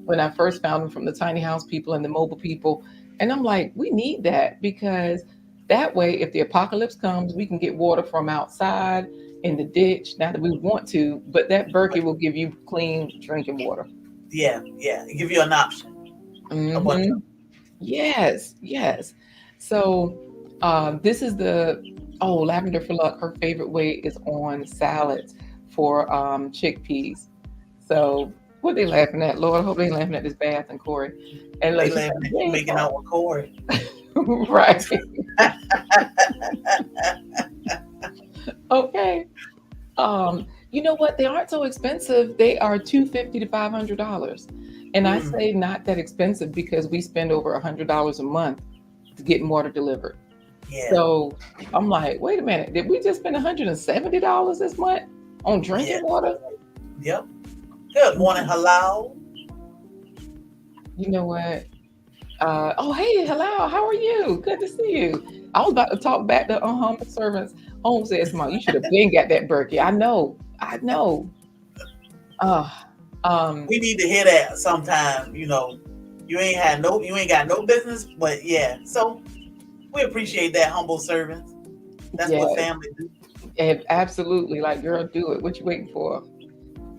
when I first found them from the tiny house people and the mobile people. And I'm like, we need that because that way, if the apocalypse comes, we can get water from outside in the ditch. Not that we want to, but that Berkey will give you clean drinking water. Yeah, yeah. Give you an option. A bunch Hmm. Yes, yes. So this is the lavender for luck. Her favorite way is on salads for chickpeas. So what they laughing at, Lord? I hope they laughing at this bath and Corey. And of they look, she's like, laughing at you yeah, making out with Corey. right, okay. You know what? They aren't so expensive. They are $250 to $500, and I Mm. say not that expensive because we spend over $100 a month to getting water delivered. Yeah, So I'm like, wait a minute, did we just spend $170 this month on yeah. drinking water? Yep. Good morning, halal. You know what? Oh, hey, hello, how are you? Good to see you. I was about to talk back to humble servants. Home says, "Mom, you should have been got that Berkey." I know, I know. Uh, um, We need to hear that sometime. You ain't got no business, but yeah. So we appreciate that, humble servants. That's what yes, family do. absolutely. Like, girl, do it. What you waiting for?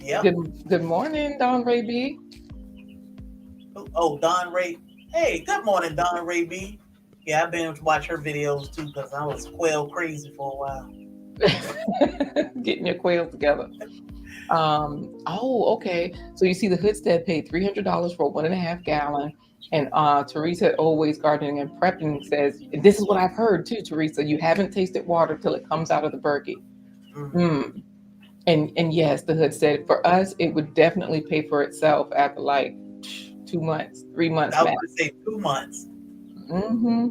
Yep. Good, good morning, Don Ray B. Oh, Don Ray. Hey, good morning, Don Ray B. Yeah, I've been able to watch her videos too because I was quail crazy for a while. Getting your quail together. Okay. So you see the Hoodstead paid $300 for a 1.5 gallon. And Teresa at Always Gardening and Prepping says, this is what I've heard too, Teresa. You haven't tasted water till it comes out of the Berkey. Mm. Hmm. And yes, the Hood said for us, it would definitely pay for itself after like 2 months, 3 months I was max. going to say 2 months. Hmm.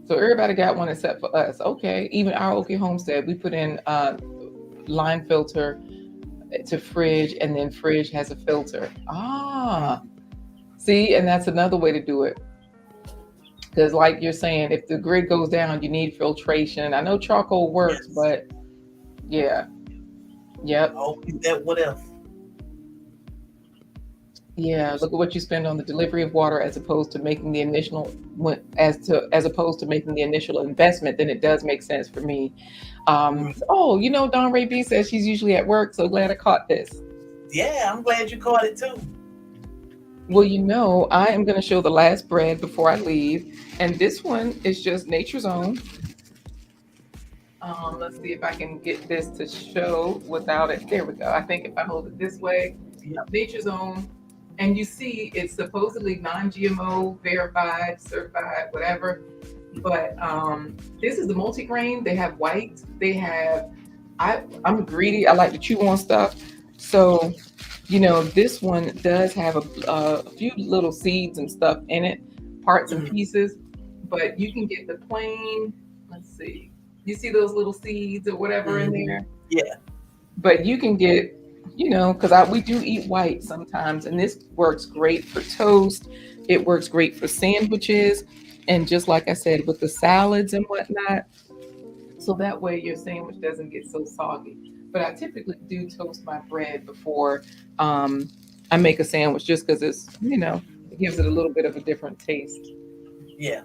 So everybody got one except for us. Okay. Even our Okie Homestead, we put in line filter to fridge, and then fridge has a filter. Mm. See, and that's another way to do it. Because, like you're saying, if the grid goes down, you need filtration. I know charcoal works, Yes. but yeah, yep, Oh, that what if? yeah. Look at what you spend on the delivery of water as opposed to making the initial as opposed to making the initial investment. Then it does make sense for me. Mm. Don Ray B says she's usually at work, so glad I caught this. Yeah, I'm glad you caught it too. Well, I am going to show the last bread before I leave. And this one is just Nature's Own. Let's see if I can get this to show without it. There we go. I think if I hold it this way, Yep. Nature's Own. and you see it's supposedly non-GMO, verified, certified, whatever. But this is the multigrain. They have white. They have. I'm greedy. I like to chew on stuff. So, this one does have a few little seeds and stuff in it, parts and Mm-hmm. pieces. But you can get the plain. Let's see. You see those little seeds or whatever in Mm-hmm. there. Yeah. But you can get, because we do eat white sometimes, and this works great for toast. It works great for sandwiches, and just like I said, with the salads and whatnot. So that way your sandwich doesn't get so soggy. But I typically do toast my bread before um, I make a sandwich, just because it gives it a little bit of a different taste. Yeah.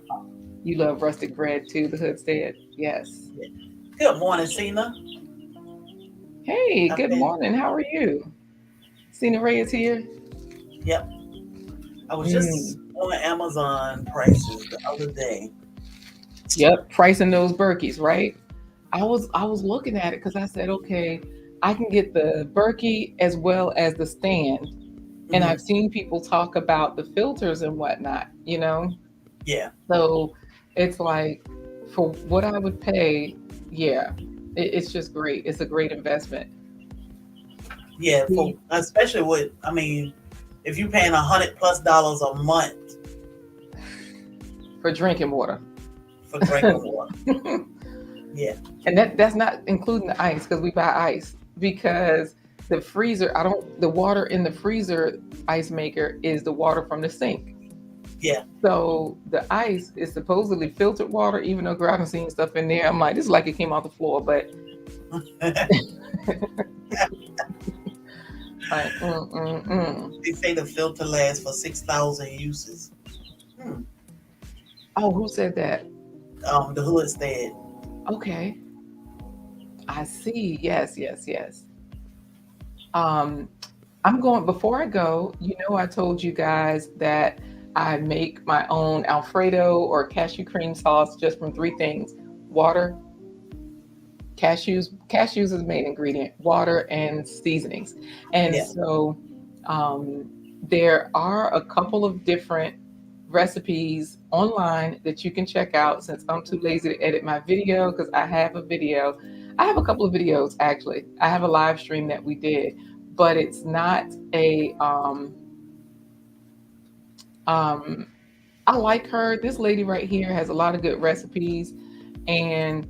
You love rustic bread too, the hood said. Yes. Yeah. Good morning, Cena. Hey, Up good there. morning. How are you? Cena Ray is here. Yep. I was just Mm. on Amazon prices the other day. Yep, pricing those Berkeys, right? I was looking at it because I said, okay, I can get the Berkey as well as the stand. And Mm-hmm. I've seen people talk about the filters and whatnot. Yeah. So it's like for what I would pay, yeah, it's just great. It's a great investment. Yeah. For See, especially with, I mean, if you're paying $100+ a month for drinking water. for drinking water. Yeah. And that's not including the ice because we buy ice because the freezer, I don't the water in the freezer ice maker is the water from the sink. Yeah. So the ice is supposedly filtered water, even though girl, I've seen stuff in there. I'm like, this is like it came off the floor, but like, They say the filter lasts for 6,000 uses. Hmm. Oh, who said that? The hood said. Okay, I see. Yes, yes, yes. Um, I'm going before I go. I told you guys that I make my own Alfredo or cashew cream sauce just from three things: water, cashews is the main ingredient, water, and seasonings. And Yeah. so um, there are a couple of different recipes online that you can check out since I'm too lazy to edit my video because I have a video. I have a couple of videos actually. I have a live stream that we did, but it's not a um I like her. This lady right here has a lot of good recipes. And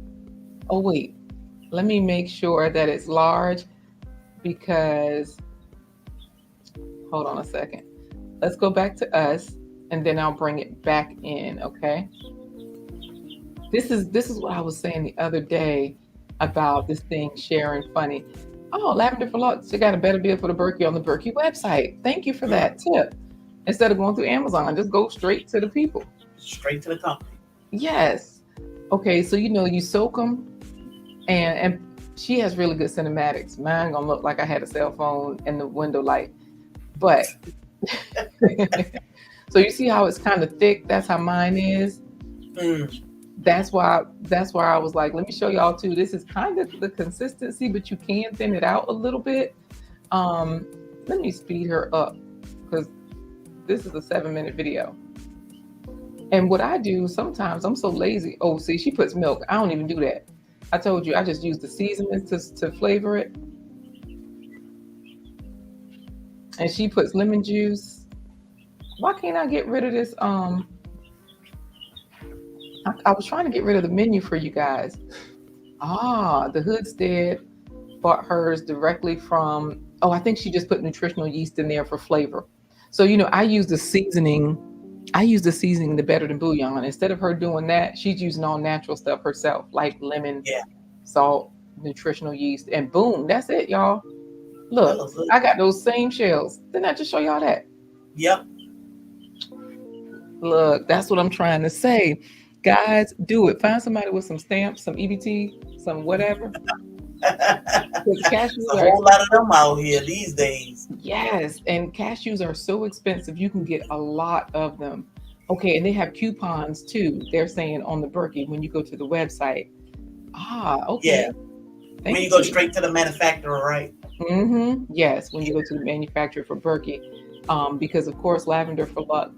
oh wait, let me make sure that it's large because hold on a second. Let's go back to us and then I'll bring it back in, okay? This is what I was saying the other day about this thing sharing funny. Oh, Lavender for Lux, you got a better deal for the Berkey on the Berkey website. Thank you for Mm. that tip. Instead of going through Amazon, just go straight to the people. Straight to the company. Yes. Okay, so you soak them, and she has really good cinematics. Mine gonna look like I had a cell phone in the window light, but so you see how it's kind of thick. That's how mine is. Mm. That's why I was like, let me show y'all too. This is kind of the consistency, but you can thin it out a little bit. Um, Let me speed her up because this is a 7-minute video. And what I do sometimes, I'm so lazy. Oh, see, she puts milk. I don't even do that. I told you I just use the seasonings to flavor it. And she puts lemon juice. Why can't I get rid of this? I was trying to get rid of the menu for you guys. The Hoodstead bought hers directly from. Oh, I think she just put nutritional yeast in there for flavor. So I use the seasoning. I use the seasoning, the better than bouillon. Instead of her doing that, she's using all natural stuff herself, like lemon, Yeah. salt, nutritional yeast, and boom, that's it, y'all. That Look, looks good. I got those same shells. Didn't I just show y'all that? Yep. Look, that's what I'm trying to say. Guys, do it. Find somebody with some stamps, some EBT, some whatever. Because There's cashews a are whole lot of them out here these days. yes, and cashews are so expensive. You can get a lot of them. Okay, and they have coupons too. They're saying on the Berkey when you go to the website. Yeah. Okay. When you Thank go you. straight to the manufacturer, right? Yes, when you go to the manufacturer for Berkey. Because of course Lavender for Luck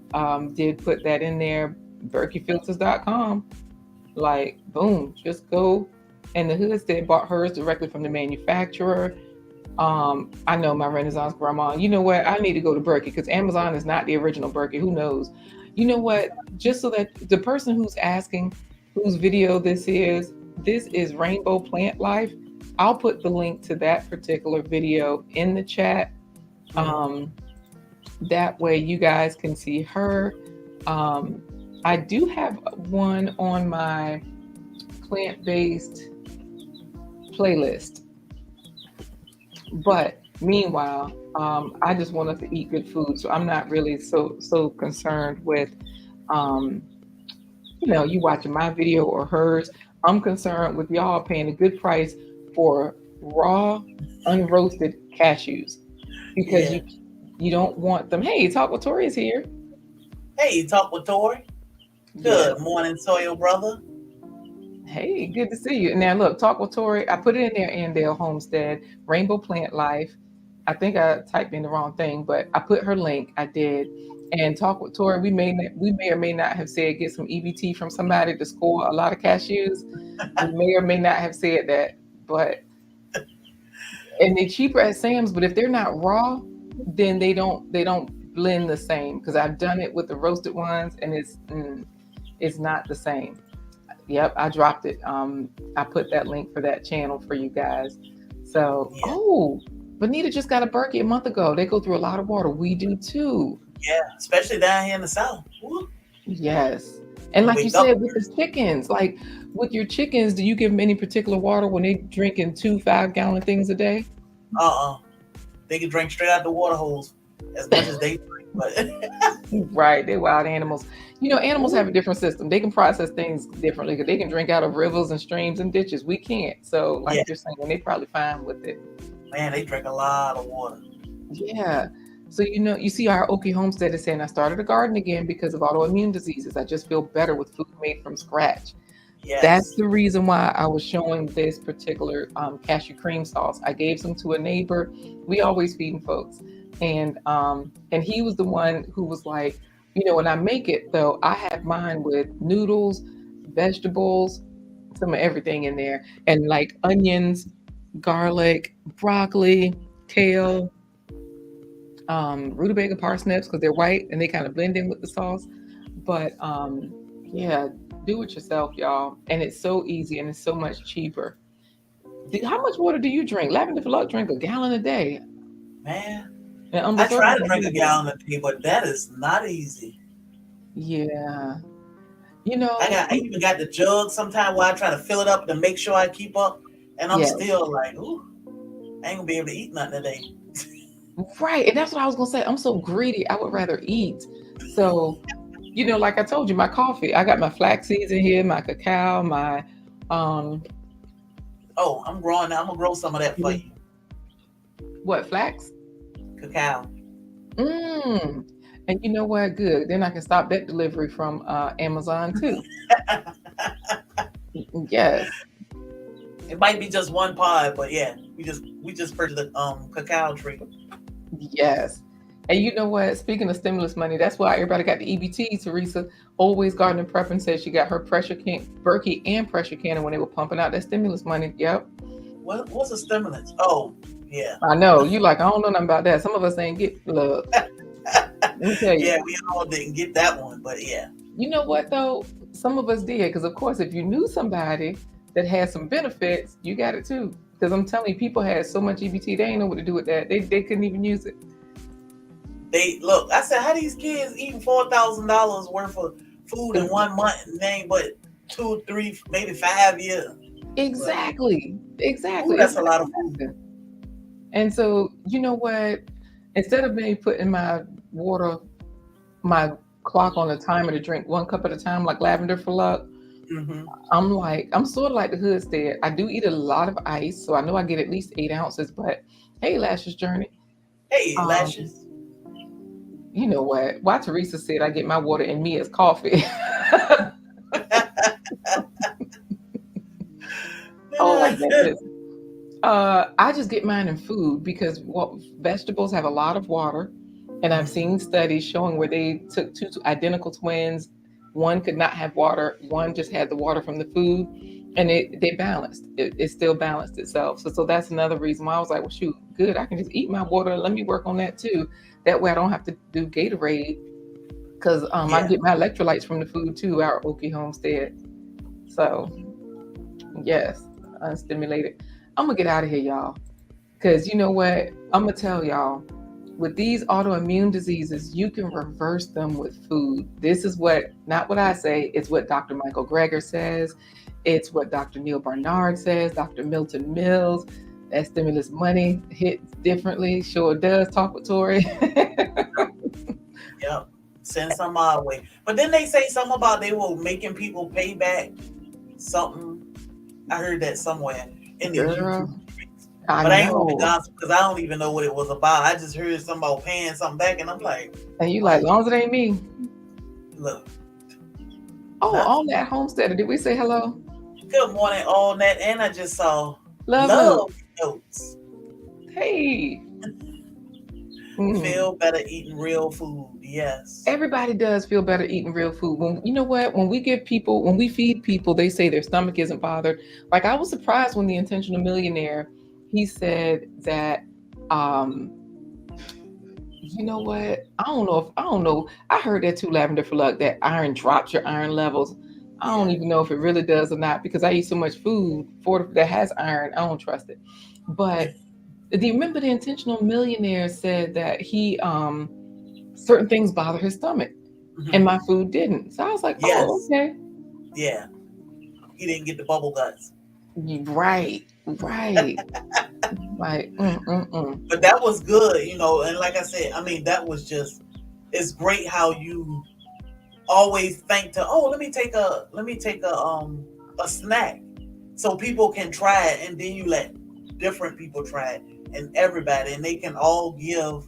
did put that in there. Berkeyfilters.com, like boom, just go. And the Hoodstead bought hers directly from the manufacturer. I know my Renaissance grandma. You know what? I need to go to Berkey because Amazon is not the original Berkey. Who knows? You know what? Just so that the person who's asking whose video this is Rainbow Plant Life. I'll put the link to that particular video in the chat. Mm. Um, that way you guys can see her. Um, I do have one on my plant-based playlist. But meanwhile, I just want us to eat good food, so I'm not really so concerned with, um, you watching my video or hers. I'm concerned with y'all paying a good price for raw, unroasted cashews because Yeah. you don't want them. Hey, Talk with Tori is here. Hey, talk with Tori. Good Yes. morning, Soil brother. Hey, good to see you. Now, look, Talk with Tori. I put it in there, Andale Homestead, Rainbow Plant Life. I think I typed in the wrong thing, but I put her link. I did. And Talk with Tori, we may or may not have said get some EBT from somebody to score a lot of cashews. We may or may not have said that, but and they're cheaper at Sam's. But if they're not raw, then they don't blend the same. Because I've done it with the roasted ones, and it's not the same. Yep, I dropped it. I put that link for that channel for you guys. So, Yeah. oh, Bonita just got a Berkey a month ago. They go through a lot of water. We do too. Yeah. Especially down here in the South. Woo. Yes. And You like you wake up said, with the chickens, like with your chickens, do you give them any particular water when they drinking 2 5-gallon things a day? uh-uh. They can drink straight out the water hose as much as they drink. But Right, they're wild animals. Animals have Woo. a different system. They can process things differently because they can drink out of rivers and streams and ditches. We can't. So, Yeah, like you're saying, they probably fine with it. man, they drink a lot of water. Yeah. So, you see our Okie Homestead is saying, I started a garden again because of autoimmune diseases. I just feel better with food made from scratch. That's Yes. the reason why I was showing this particular cashew cream sauce. I gave some to a neighbor. We always feeding folks. And he was the one who was like, when I make it though, I have mine with noodles, vegetables, some of everything in there, and like onions, garlic, broccoli, kale, rutabaga parsnips because they're white and they kind of blend in with the sauce. But yeah, do it yourself, y'all. And it's so easy and it's so much cheaper. How much water do you drink? Lavender for Luck drink a gallon a day. Man, And I Umberto try drink to drink a 100. gallon a day, but that is not easy. Yeah. I even got the jug sometimes where I try to fill it up to make sure I keep up, and I'm Yes. still like, ooh, I ain't gonna be able to eat nothing today. Right. And that's what I was gonna say. I'm so greedy. I would rather eat. So, like I told you, my coffee. I got my flax seeds in here, my cacao, my um Oh, I'm growing now. I'm gonna grow some of that for you. what flax? Cacao. Mm. And you know what? Good. Then I can stop that delivery from Amazon too. Yes. It might be just one pod, but yeah, we just purchased a cacao tree. Yes. And you know what? Speaking of stimulus money, that's why everybody got the EBT. Teresa always garden and prepping said she got her pressure can Berkey and pressure cannon when they were pumping out that stimulus money. Yep. What's a stimulus? Oh, yeah. I know. You like, I don't know nothing about that. Some of us ain't get look. Let me tell you. Yeah, we all didn't get that one, but yeah. You know what though? Some of us did. Because of course, if you knew somebody that had some benefits, you got it too. Because I'm telling you, people had so much EBT, they ain't know what to do with that. They couldn't even use it. They look. I said, how these kids eating $4,000 worth of food in 1 month and they ain't but 2, 3, maybe 5 years. But Exactly. ooh, Exactly. It's that's a not lot of gonna food. happen. And so, you know what? Instead of me putting my water, my clock on a timer to drink 1 cup at a time, like Lavender for Luck, Hmm. I'm sort of like the Hoodstead. I do eat a lot of ice, so I know I get at least 8 ounces. But hey, Lashes Journey, Hey, um, lashes. you know what? Why Teresa said I get my water in me as coffee. Oh my goodness. I just get mine in food because vegetables have a lot of water. And I've seen studies showing where they took two identical twins. One could not have water, one just had the water from the food, and they balanced. It still balanced itself. So that's another reason why I was like, well, shoot, good. I can just eat my water. Let me work on that too. That way I don't have to do Gatorade because I Yeah, get my electrolytes from the food too, our Okie homestead. So yes, unstimulated. I'm gonna get out of here, y'all. Because you know what? I'm going to tell y'all, with these autoimmune diseases, you can reverse them with food. This is what, not what I say, it's what Dr. Michael Greger says. It's what Dr. Neil Barnard says, Dr. Milton Mills. That stimulus money hits differently. Sure does. Talk with Tori. yep. Send some our way. But then they say something about they were making people pay back something. I heard that somewhere in these Girl, YouTube streets. I But I ain't gonna be know. gossip because I don't even know what it was about. I just heard something about paying something back, and I'm like, And you like, what? as long as it ain't me. Look, Oh, nothing. on that homesteader, did we say hello? Good morning, all that, and I just saw Love note. love notes. Hey. Mm. Feel better eating real food. Yes. Everybody does feel better eating real food. When you know what, when we feed people, they say their stomach isn't bothered. Like I was surprised when the intentional millionaire, he said that, um, you know what? I don't know. I heard that too, Lavender for Luck, that iron drops your iron levels. I don't Yeah. even know if it really does or not because I eat so much food that has iron. I don't trust it. But do you remember the intentional millionaire said that he certain things bother his stomach and Hmm. my food didn't. So I was like, oh, Yes. okay. Yeah. He didn't get the bubble guts. Right, right. Like, But that was good, and like I said, I mean, that was just, it's great how you always think to, oh, let me take a snack so people can try it, and then you let different people try it, and everybody, and they can all give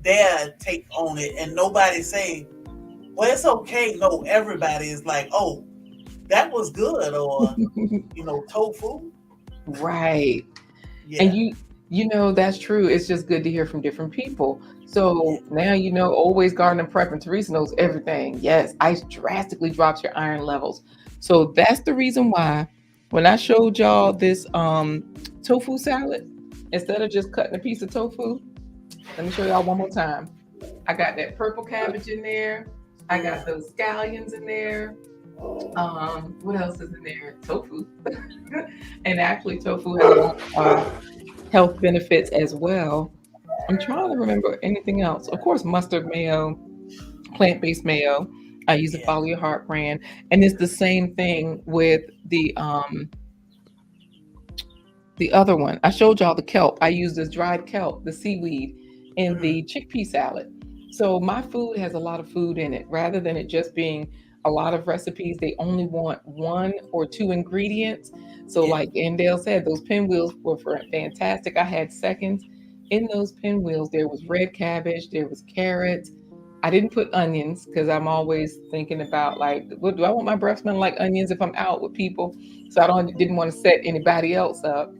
their take on it, and nobody say, well, it's okay. No, everybody is like, oh, that was good, or tofu. right. And Yeah. you know, that's true. It's just good to hear from different people. Yeah. So now you know, always garden and prep, and Teresa knows everything. Yes, ice drastically drops your iron levels. So that's the reason why when I showed y'all this tofu salad, instead of just cutting a piece of tofu, let me show y'all one more time. I got that purple cabbage in there. I got those scallions in there. What else is in there? Tofu. And actually, tofu has a lot of health benefits as well. I'm trying to remember anything else. Of course, mustard mayo, plant-based mayo. I use the Yeah. Follow Your Heart brand, and it's the same thing with the other one. I showed y'all the kelp. I use this dried kelp, the seaweed, in Hmm. the chickpea salad. So my food has a lot of food in it. Rather than it just being a lot of recipes, they only want one or two ingredients. So Yeah. like Endale said, those pinwheels were fantastic. I had seconds. In those pinwheels, there was red cabbage, there was carrots. I didn't put onions because I'm always thinking about like, what do I want my breath smelling like onions if I'm out with people? So I don't didn't want to set anybody else up.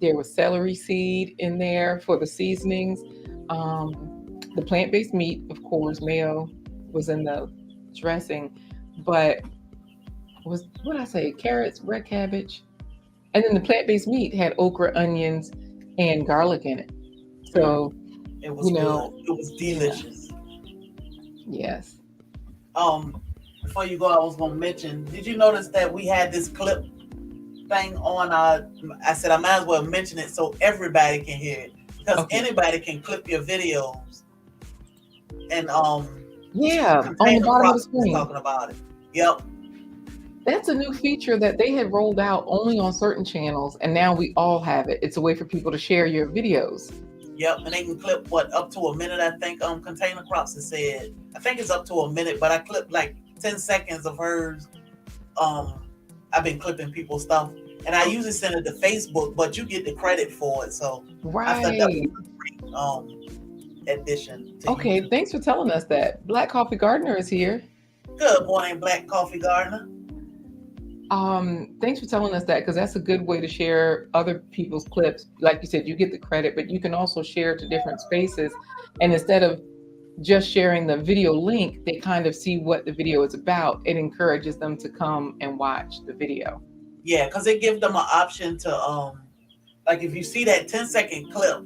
There was celery seed in there for the seasonings. Um, the plant based meat, of course, mayo was in the dressing, but was what did I say? Carrots, red cabbage, and then the plant based meat had okra, onions, and garlic in it. Mm. So It was you good. know, It was yeah, delicious. yes. Um, Before you go, I was gonna mention. Did you notice that we had this clip thing on our? I said I might as well mention it so everybody can hear it because Okay. anybody can clip your videos, and Yeah, on the Container bottom of the Crops was screen. talking about it. Yep. That's a new feature that they had rolled out only on certain channels, and now we all have it. It's a way for people to share your videos. Yep, and they can clip what up to a minute. I think Container Crops has said. I think it's up to a minute, but I clipped like 10 seconds of hers. Um, I've been clipping people's stuff, and I usually send it to Facebook, but you get the credit for it. So I thought that was Right. a great addition to Okay, YouTube. thanks for telling us that. Black Coffee Gardener is here. Good morning, Black Coffee Gardener. Thanks for telling us that because that's a good way to share other people's clips. Like you said, you get the credit, but you can also share to different spaces. And instead of just sharing the video link, they kind of see what the video is about. It encourages them to come and watch the video. Yeah, because it gives them an option to like if you see that 10-second clip,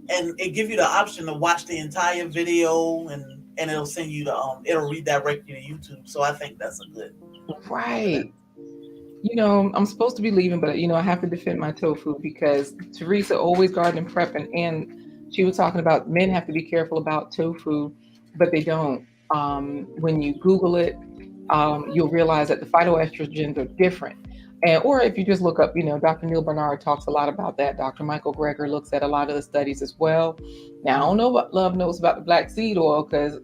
and it give you the option to watch the entire video, and it'll send you the it'll redirect you to YouTube. So I think that's a good. Right. I'm supposed to be leaving, but I have to defend my tofu because Teresa always garden and prepping, and she was talking about men have to be careful about tofu, but they don't. When you Google it, you'll realize that the phytoestrogens are different. And or if you just look up, Dr. Neil Barnard talks a lot about that. Dr. Michael Greger looks at a lot of the studies as well. Now I don't know what Love knows about the black seed oil because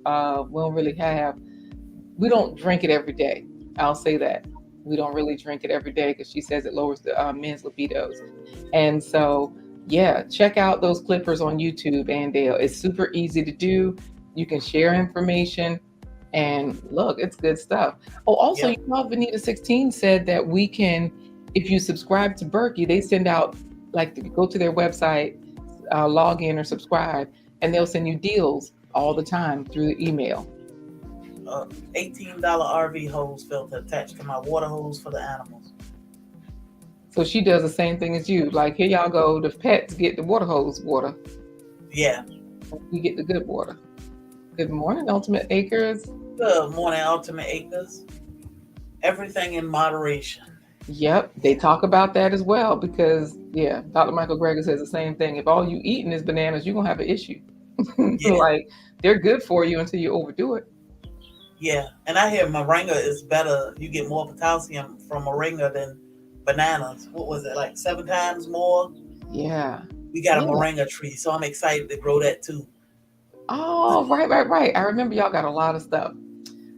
we don't drink it every day. I'll say that. We don't really drink it every day because she says it lowers the men's libidos. And so, yeah, check out those clippers on YouTube, Andale. It's super easy to do. You can share information. And look, it's good stuff. Oh, also, Yep. Vanita 16 said that we can, if you subscribe to Berkey, they send out, like, go to their website, log in or subscribe, and they'll send you deals all the time through the email. $18 RV hose filter attached to my water hose for the animals. So she does the same thing as you. Like, here y'all go. The pets get the water hose water. Yeah. We get the good water. Good morning, Ultimate Acres. Good morning, Ultimate Acres. Everything in moderation. Yep, they talk about that as well because, yeah, Dr. Michael Greger says the same thing. If all you eating is bananas, you're going to have an issue. Yeah. Like, they're good for you until you overdo it. Yeah, and I hear moringa is better. You get more potassium from moringa than bananas. What was it, like 7 times more? Yeah. We got a moringa tree, so I'm excited to grow that too. Oh, right. I remember y'all got a lot of stuff.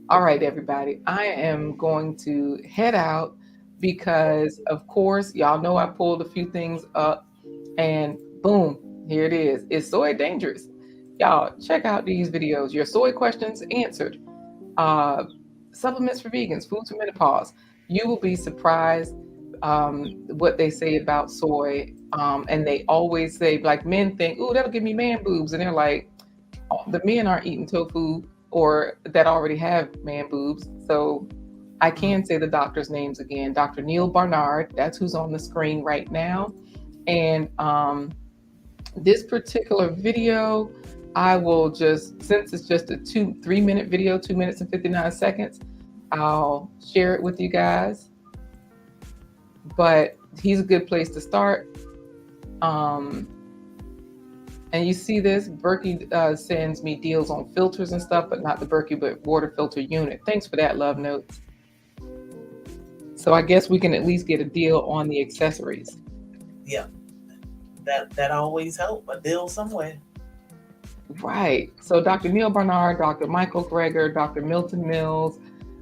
All right, everybody. I am going to head out because, of course, y'all know I pulled a few things up and boom, here it is. Is soy dangerous? Y'all, check out these videos. Your soy questions answered. Supplements for vegans, foods for menopause. You will be surprised what they say about soy. And they always say, like, men think, "Ooh, that'll give me man boobs," and they're like, oh, the men aren't eating tofu or that already have man boobs. So I can say the doctor's names again. Dr. Neil Barnard, that's who's on the screen right now. And this particular video, I will just, since it's just a 3-minute video, 2 minutes and 59 seconds, I'll share it with you guys. But he's a good place to start. And you see this, Berkey sends me deals on filters and stuff, but not the Berkey, but water filter unit. Thanks for that, Love Notes. So I guess we can at least get a deal on the accessories. Yeah, that always help, a deal somewhere. Right. So Dr. Neil Barnard, Dr. Michael Greger, Dr. Milton Mills.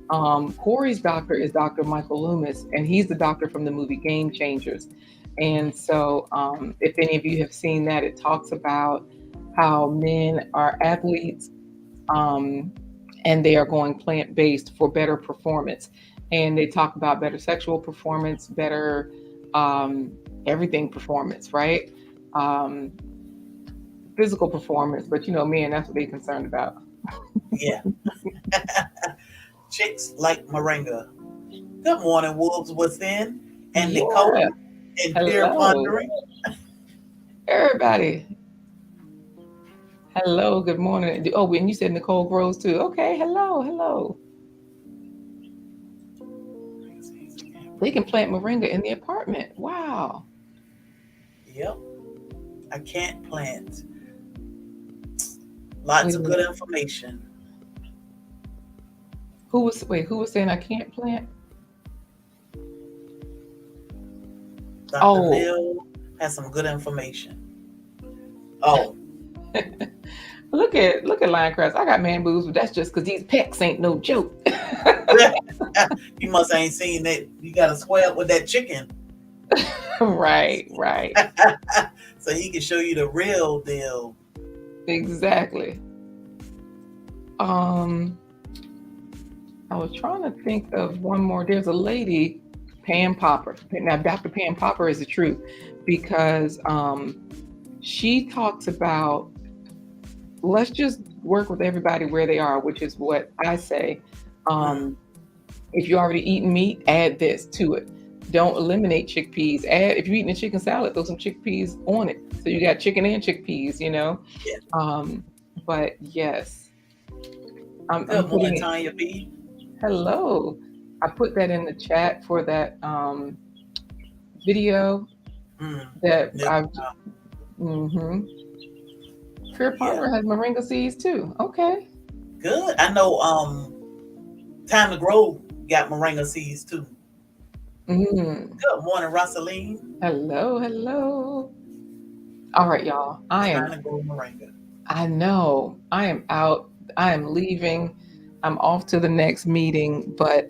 Corey's doctor is Dr. Michael Loomis, and he's the doctor from the movie Game Changers. And so if any of you have seen that, it talks about how men are athletes and they are going plant-based for better performance. And they talk about better sexual performance, better everything performance, right? Physical performance, but men, that's what they're concerned about. Yeah. Chicks like moringa. Good morning, Wolves Within, and Yeah. Nicole and Peer Pondering. Everybody. Hello, good morning. Oh, and you said Nicole Groves too. Okay, hello. They can plant moringa in the apartment. Wow. Yep. I can't plant. Lots of good information. Who was saying I can't plant? Dr. Neil has some good information. Oh. Look at Linecrest. I got man boobs, but that's just because these pecs ain't no joke. You must ain't seen that. You got to swear up with that chicken. Right. So he can show you the real deal. Exactly. I was trying to think of one more. There's a lady, Pam Popper. Now, Dr. Pam Popper is the truth because she talks about let's just work with everybody where they are, which is what I say. Mm, Um, if you're already eating meat, add this to it. Don't eliminate chickpeas. Add if you're eating a chicken salad, throw some chickpeas on it. So you got chicken and chickpeas, you know. yeah. Um, but yes, I'm Good putting morning, it. Tanya B. Hello, I put that in the chat for that video Mm, that yeah. I. Mm-hmm. Pure Yeah. Ponder has moringa seeds too. Okay. Good. I know. Time to Grow got moringa seeds too. Mm. Good morning, Rosaline. Hello, hello. All right, y'all. Time to Grow moringa. I know, I am out. I am leaving. I'm off to the next meeting, but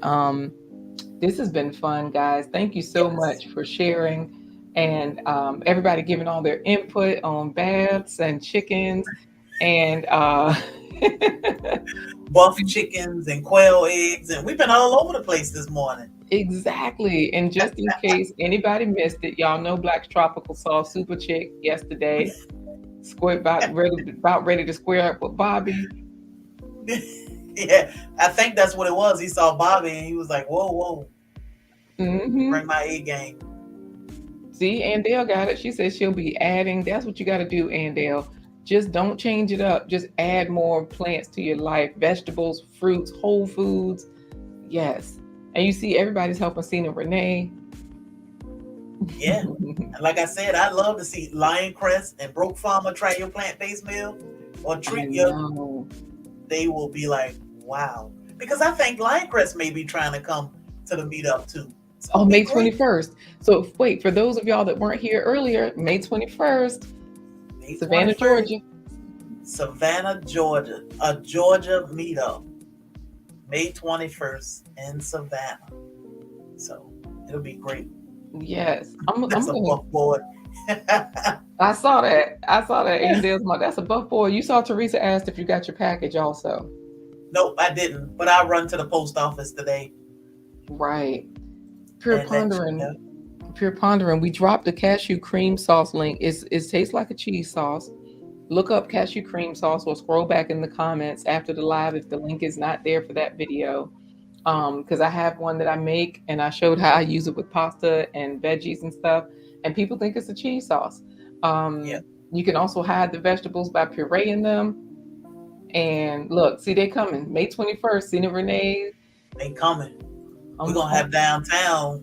this has been fun, guys. Thank you so Yes. much for sharing and everybody giving all their input on baths and chickens and Buff chickens and quail eggs, and we've been all over the place this morning. exactly. And just in case anybody missed it, y'all know Black's Tropical saw Super Chick yesterday. Square about ready to square up with Bobby. Yeah, I think that's what it was. He saw Bobby and he was like, "Whoa, whoa, Hmm. bring my A game." See, Andale got it. She said she'll be adding. That's what you got to do, Andale. Just don't change it up. Just add more plants to your life, vegetables, fruits, whole foods. Yes. And you see, everybody's helping Cena Renee. Yeah, and like I said, I love to see Lion Crest and Broke Farmer try your plant-based meal or I treat your. know. They will be like, "Wow," because I think Lion Crest may be trying to come to the meetup too. So Oh, it'll be May great. 21st. So wait, for those of y'all that weren't here earlier, May 21st, May Savannah, 21st, Georgia. Savannah, Georgia, a Georgia meetup. May 21st in Savannah. So it'll be great. Yes. I'm That's a gonna buff board. I saw that. I saw that. Andale's my that's a buff boy. You saw Teresa asked if you got your package also. Nope, I didn't. But I run to the post office today Right. Pure and let you pondering. know. Pure pondering. We dropped the cashew cream sauce link. It tastes like a cheese sauce. Look up cashew cream sauce or scroll back in the comments after the live if the link is not there for that video. Because I have one that I make and I showed how I use it with pasta and veggies and stuff, and people think it's a cheese sauce. Yeah, You can also hide the vegetables by pureeing them. And look, see, they coming May 21st. Cena Renee, they coming. We're um, gonna um, have downtown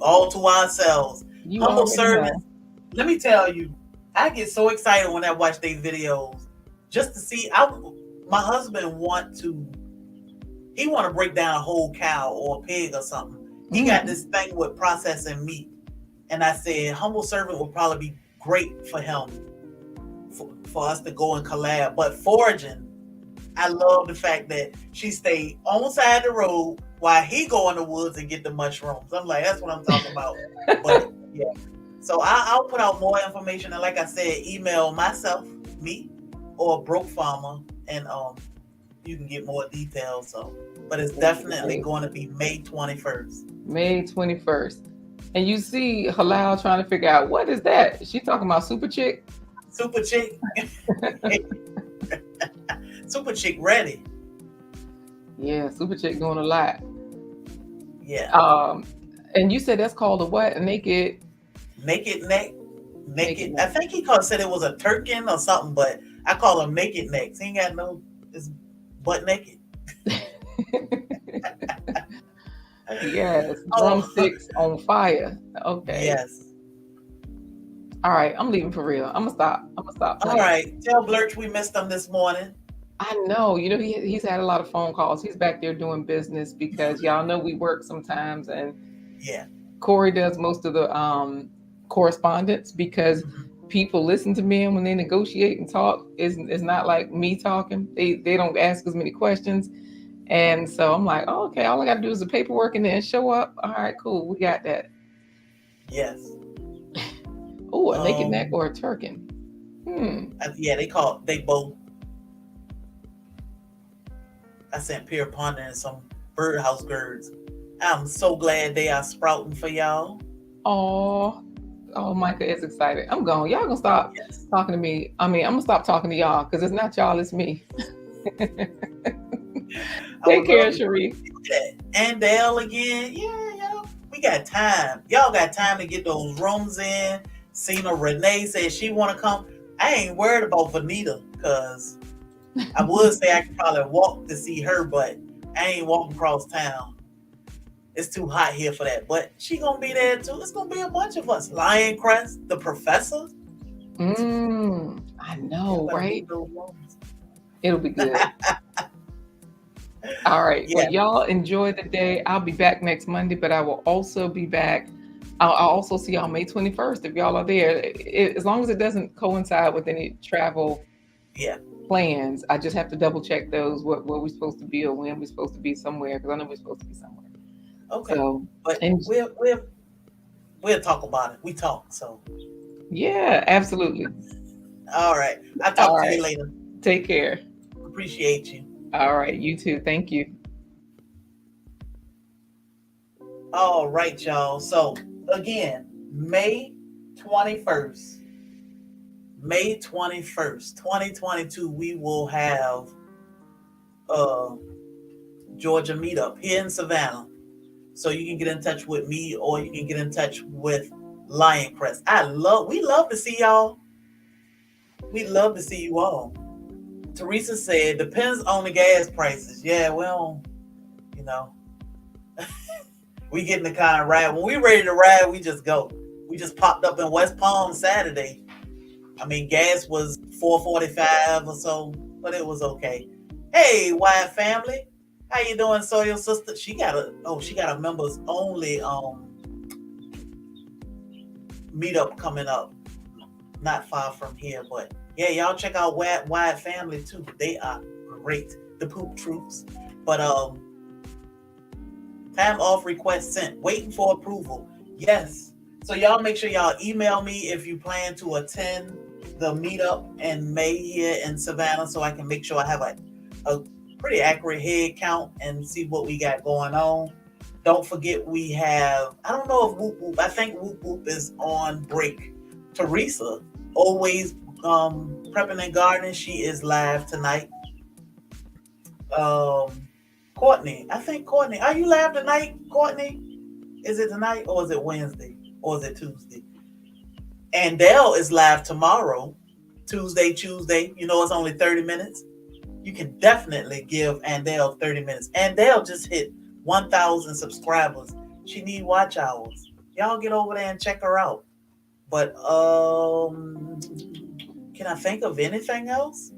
all to ourselves. you Humble already servants. know. Let me tell you, I get so excited when I watch these videos just to see. My husband he want to break down a whole cow or a pig or something. He got Mm, this thing with processing meat, and I said humble servant would probably be great for him for us to go and collab. But foraging, I love the fact that she stayed on side the road while he go in the woods and get the mushrooms. I'm like, that's what I'm talking about. But yeah, so I'll put out more information. And like I said, email myself, me, or Broke Farmer, and you can get more details. So, but it's definitely right. going to be May 21st. May 21st. And you see Halal trying to figure out what is that? She talking about Super Chick? Super Chick, Super Chick ready. Yeah, Super Chick doing a lot. Yeah, Um, and you said that's called a what? A naked, naked neck, naked naked. I neck. think he said it was a turkin or something, but I call him naked necks. He ain't got no, it's butt naked. Yes, Oh, drumsticks on fire. Okay. yes. All right, I'm leaving for real. I'm gonna stop. I'm gonna stop All playing. right. Tell Blurch we missed him this morning. I know, he's had a lot of phone calls. He's back there doing business because y'all know we work sometimes, and Yeah. Corey does most of the correspondence because Mhm. people listen to men when they negotiate and talk. It's not like me talking. They don't ask as many questions, and so I'm like, oh, okay, all I got to do is the paperwork and then show up. All right, cool, we got that. Yes. Oh, a naked neck Um. or a turkin? Hmm. Yeah. They both. I sent Pierre Ponder and some birdhouse girds. I'm so glad they are sprouting for y'all. Oh, Oh, Micah is excited. I'm going. Y'all gonna stop Yes. talking to me. I mean, I'm gonna stop talking to y'all because it's not y'all, it's me. I Take would care, love to Cherie. do that. And Dale again. Yeah, y'all. We got time. Y'all got time to get those rooms in. Cena Renee said she want to come. I ain't worried about Vanita because I would say I could probably walk to see her, but I ain't walking across town. It's too hot here for that. But she gonna be there too. It's gonna be a bunch of us. Lion Crest, the professor. I Y'all know, better right? book those rooms. It'll be good. All right. Well, Yeah, y'all enjoy the day. I'll be back next Monday, but I will also be back. I'll also see y'all May 21st if y'all are there. As long as it doesn't coincide with any travel yeah. plans, I just have to double check those, where we're supposed to be or when we're supposed to be somewhere, because I know we're supposed to be somewhere. Okay. So, But and we'll talk about it. We talk. So yeah, absolutely. all right. I'll All talk to you right. later. Take care. Appreciate you. All right. You too. Thank you. All right, y'all. So again, May 21st, May 21st, 2022, we will have uh Georgia meetup here in Savannah. So you can get in touch with me or you can get in touch with Lion Crest. We love to see y'all. We love to see you all. Teresa said, depends on the gas prices. Yeah, well, you know, we get in the car and ride. When we ready to ride, we just go. We just popped up in West Palm Saturday. I mean, gas was 4.45 or so, but it was okay. Hey, Wyatt family, how you doing? So your sister, she got a members only meetup coming up, not far from here. But yeah, y'all check out Wyatt family too. They are great, the poop troops. But time off request sent, waiting for approval. Yes. So y'all make sure y'all email me if you plan to attend the meetup in May here in Savannah so I can make sure I have a pretty accurate head count and see what we got going on. Don't forget we have, I don't know if Whoop Whoop, I think Whoop Whoop is on break. Teresa, always prepping and gardening, she is live tonight. Um, Courtney, I think Courtney, are you live tonight, Courtney? Is it tonight or is it Wednesday or is it Tuesday? And Dell is live tomorrow, Tuesday. You know, it's only 30 minutes. You can definitely give Andell 30 minutes. Andell just hit 1,000 subscribers. She need watch hours. Y'all get over there and check her out. But can I think of anything else?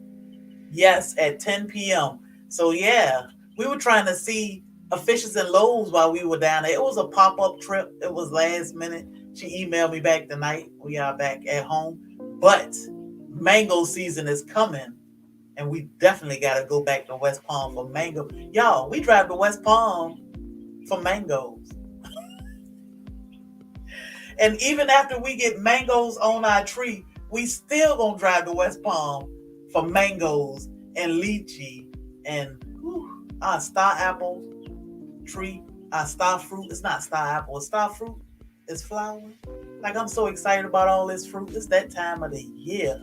Yes, at 10 p.m. So yeah, we were trying to see Fishes and Lowe's while we were down there. It was a pop-up trip. It was last minute. She emailed me back tonight. We are back at home. But mango season is coming. And we definitely got to go back to West Palm for mango. Y'all, we drive to West Palm for mangoes. And even after we get mangoes on our tree, we still gonna drive to West Palm for mangoes and lychee and our star apple tree, our star fruit. It's not star apple, it's star fruit. It's flowering. Like I'm so excited about all this fruit. It's that time of the year.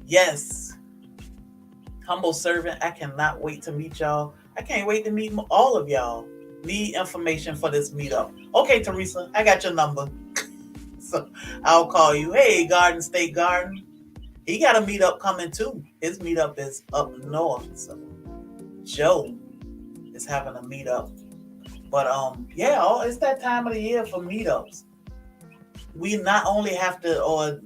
Yes. Humble servant. I cannot wait to meet y'all. I can't wait to meet all of y'all. Need information for this meetup. Okay, Teresa, I got your number. So I'll call you. Hey, Garden State Garden. He got a meetup coming too. His meetup is up north. So Joe is having a meetup. But yeah, it's that time of the year for meetups. We not only have to or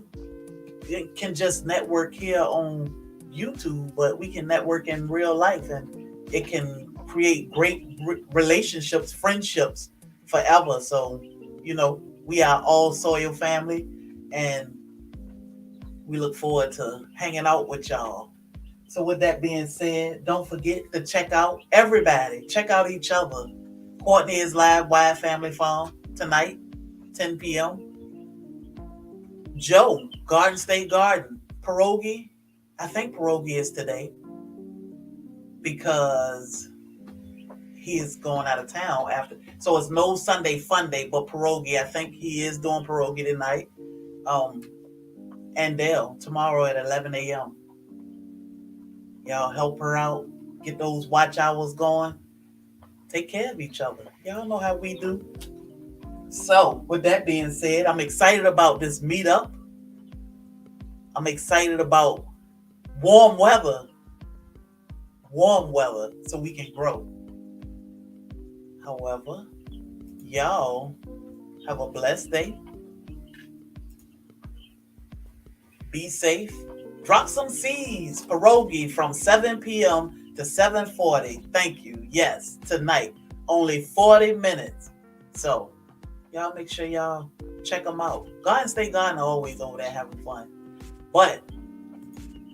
it can just network here on YouTube, but we can network in real life and it can create great relationships, friendships forever. So, you know, we are all Soil family and we look forward to hanging out with y'all. So, with that being said, don't forget to check out everybody, check out each other. Courtney is live, Wild Family Farm tonight, 10 p.m. Joe, Garden State Garden. Pierogi, I think Pierogi is today because he is going out of town after. So it's no Sunday fun day, but pierogi. I think he is doing pierogi tonight. Um, and Dale tomorrow at 11 a.m. Y'all help her out. Get those watch hours going. Take care of each other. Y'all know how we do. So, with that being said, I'm excited about this meetup. I'm excited about warm weather, so we can grow. However, y'all have a blessed day. Be safe. Drop some seeds. Pierogi from 7 p.m. to 7:40. Thank you. Yes, tonight. Only 40 minutes. So, y'all make sure y'all check them out. Garden State Garden always over there having fun. But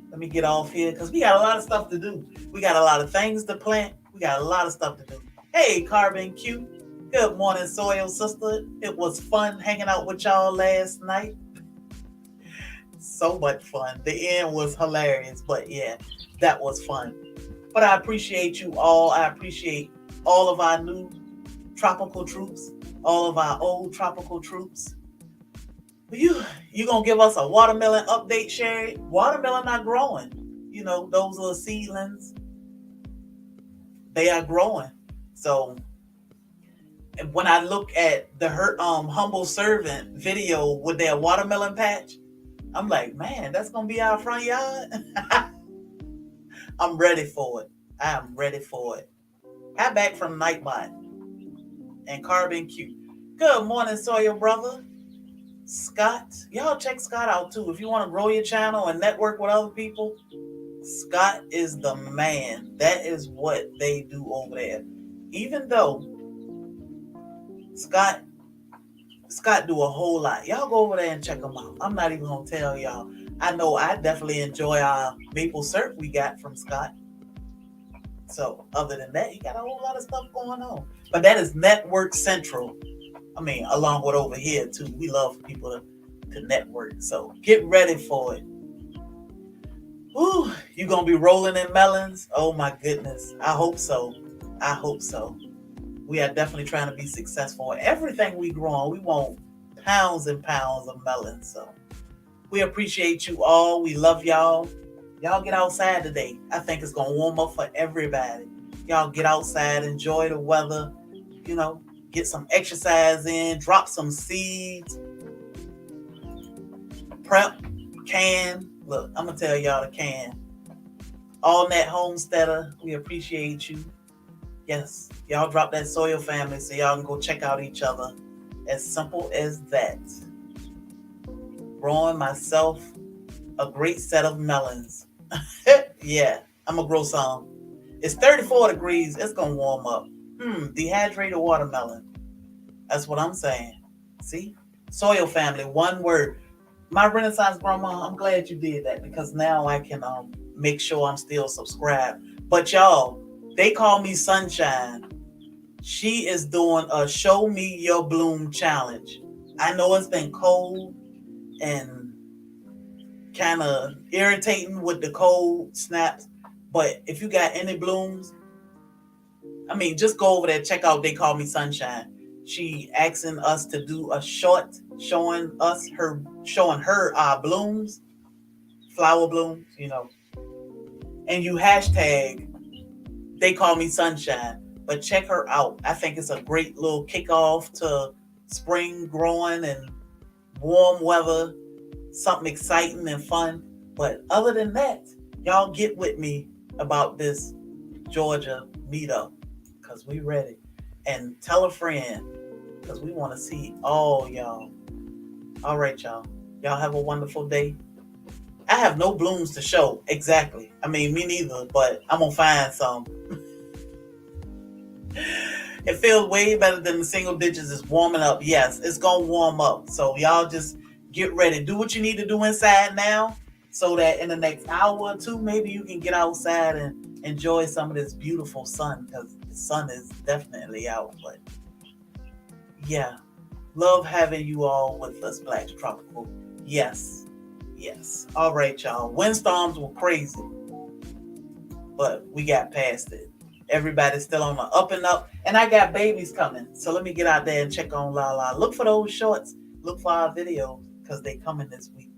let me get off here because we got a lot of stuff to do. We got a lot of things to plant. We got a lot of stuff to do. Hey, Carbon Q. Good morning, Soil Sister. It was fun hanging out with y'all last night. So much fun. The end was hilarious, but yeah, that was fun. But I appreciate you all. I appreciate all of our new tropical troops, all of our old tropical troops. You gonna give us a watermelon update, Sherry? Watermelon not growing. You know, those little seedlings, they are growing. So when I look at the humble servant video with their watermelon patch, I'm like, man, that's gonna be our front yard. I'm ready for it. I am ready for it. Hi back from Nightbot and Carbon Q. Good morning, Sawyer brother. Scott. Y'all check Scott out too. If you want to grow your channel and network with other people, Scott is the man. That is what they do over there. Even though Scott do a whole lot. Y'all go over there and check him out. I'm not even gonna tell y'all. I know I definitely enjoy our maple syrup we got from Scott. So other than that, he got a whole lot of stuff going on. But that is Network Central. I mean, along with over here too. We love for people to network. So get ready for it. Ooh, you gonna be rolling in melons? Oh my goodness. I hope so. I hope so. We are definitely trying to be successful. Everything we grow on, we want pounds and pounds of melons. So we appreciate you all. We love y'all. Y'all get outside today. I think it's gonna warm up for everybody. Y'all get outside, enjoy the weather, you know, get some exercise in, drop some seeds, prep, can. Look, I'm gonna tell y'all the can. All Net Homesteader, we appreciate you. Yes, y'all drop that SoilFamily so y'all can go check out each other. As simple as that. Growing myself a great set of melons. Yeah, I'm gonna grow some. It's 34 degrees. It's gonna warm up. Dehydrated watermelon. That's what I'm saying. See? SoilFamily, one word. My Renaissance grandma, I'm glad you did that because now I can make sure I'm still subscribed. But y'all, they call me Sunshine. She is doing a Show Me Your Bloom challenge. I know it's been cold and kind of irritating with the cold snaps, but if you got any blooms, I mean, just go over there, check out They Call Me Sunshine. She asking us to do a short showing her blooms, flower blooms, you know, and you hashtag They Call Me Sunshine. But check her out. I think it's a great little kickoff to spring growing and warm weather, something exciting and fun. But other than that, y'all get with me about this Georgia meetup because we ready. And tell a friend because we want to see all y'all. All right, y'all. Y'all have a wonderful day. I have no blooms to show. Exactly. I mean, me neither, but I'm going to find some. It feels way better than the single digits. It's warming up. Yes, it's going to warm up. So y'all just get ready. Do what you need to do inside now so that in the next hour or two, maybe you can get outside and enjoy some of this beautiful sun because the sun is definitely out. But yeah, love having you all with us, Black Tropical. Yes, yes. All right, y'all. Windstorms were crazy, but we got past it. Everybody's still on the up and up. And I got babies coming. So let me get out there and check on Lala. Look for those shorts. Look for our videos because they coming this week.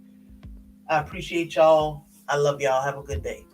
I appreciate y'all. I love y'all. Have a good day.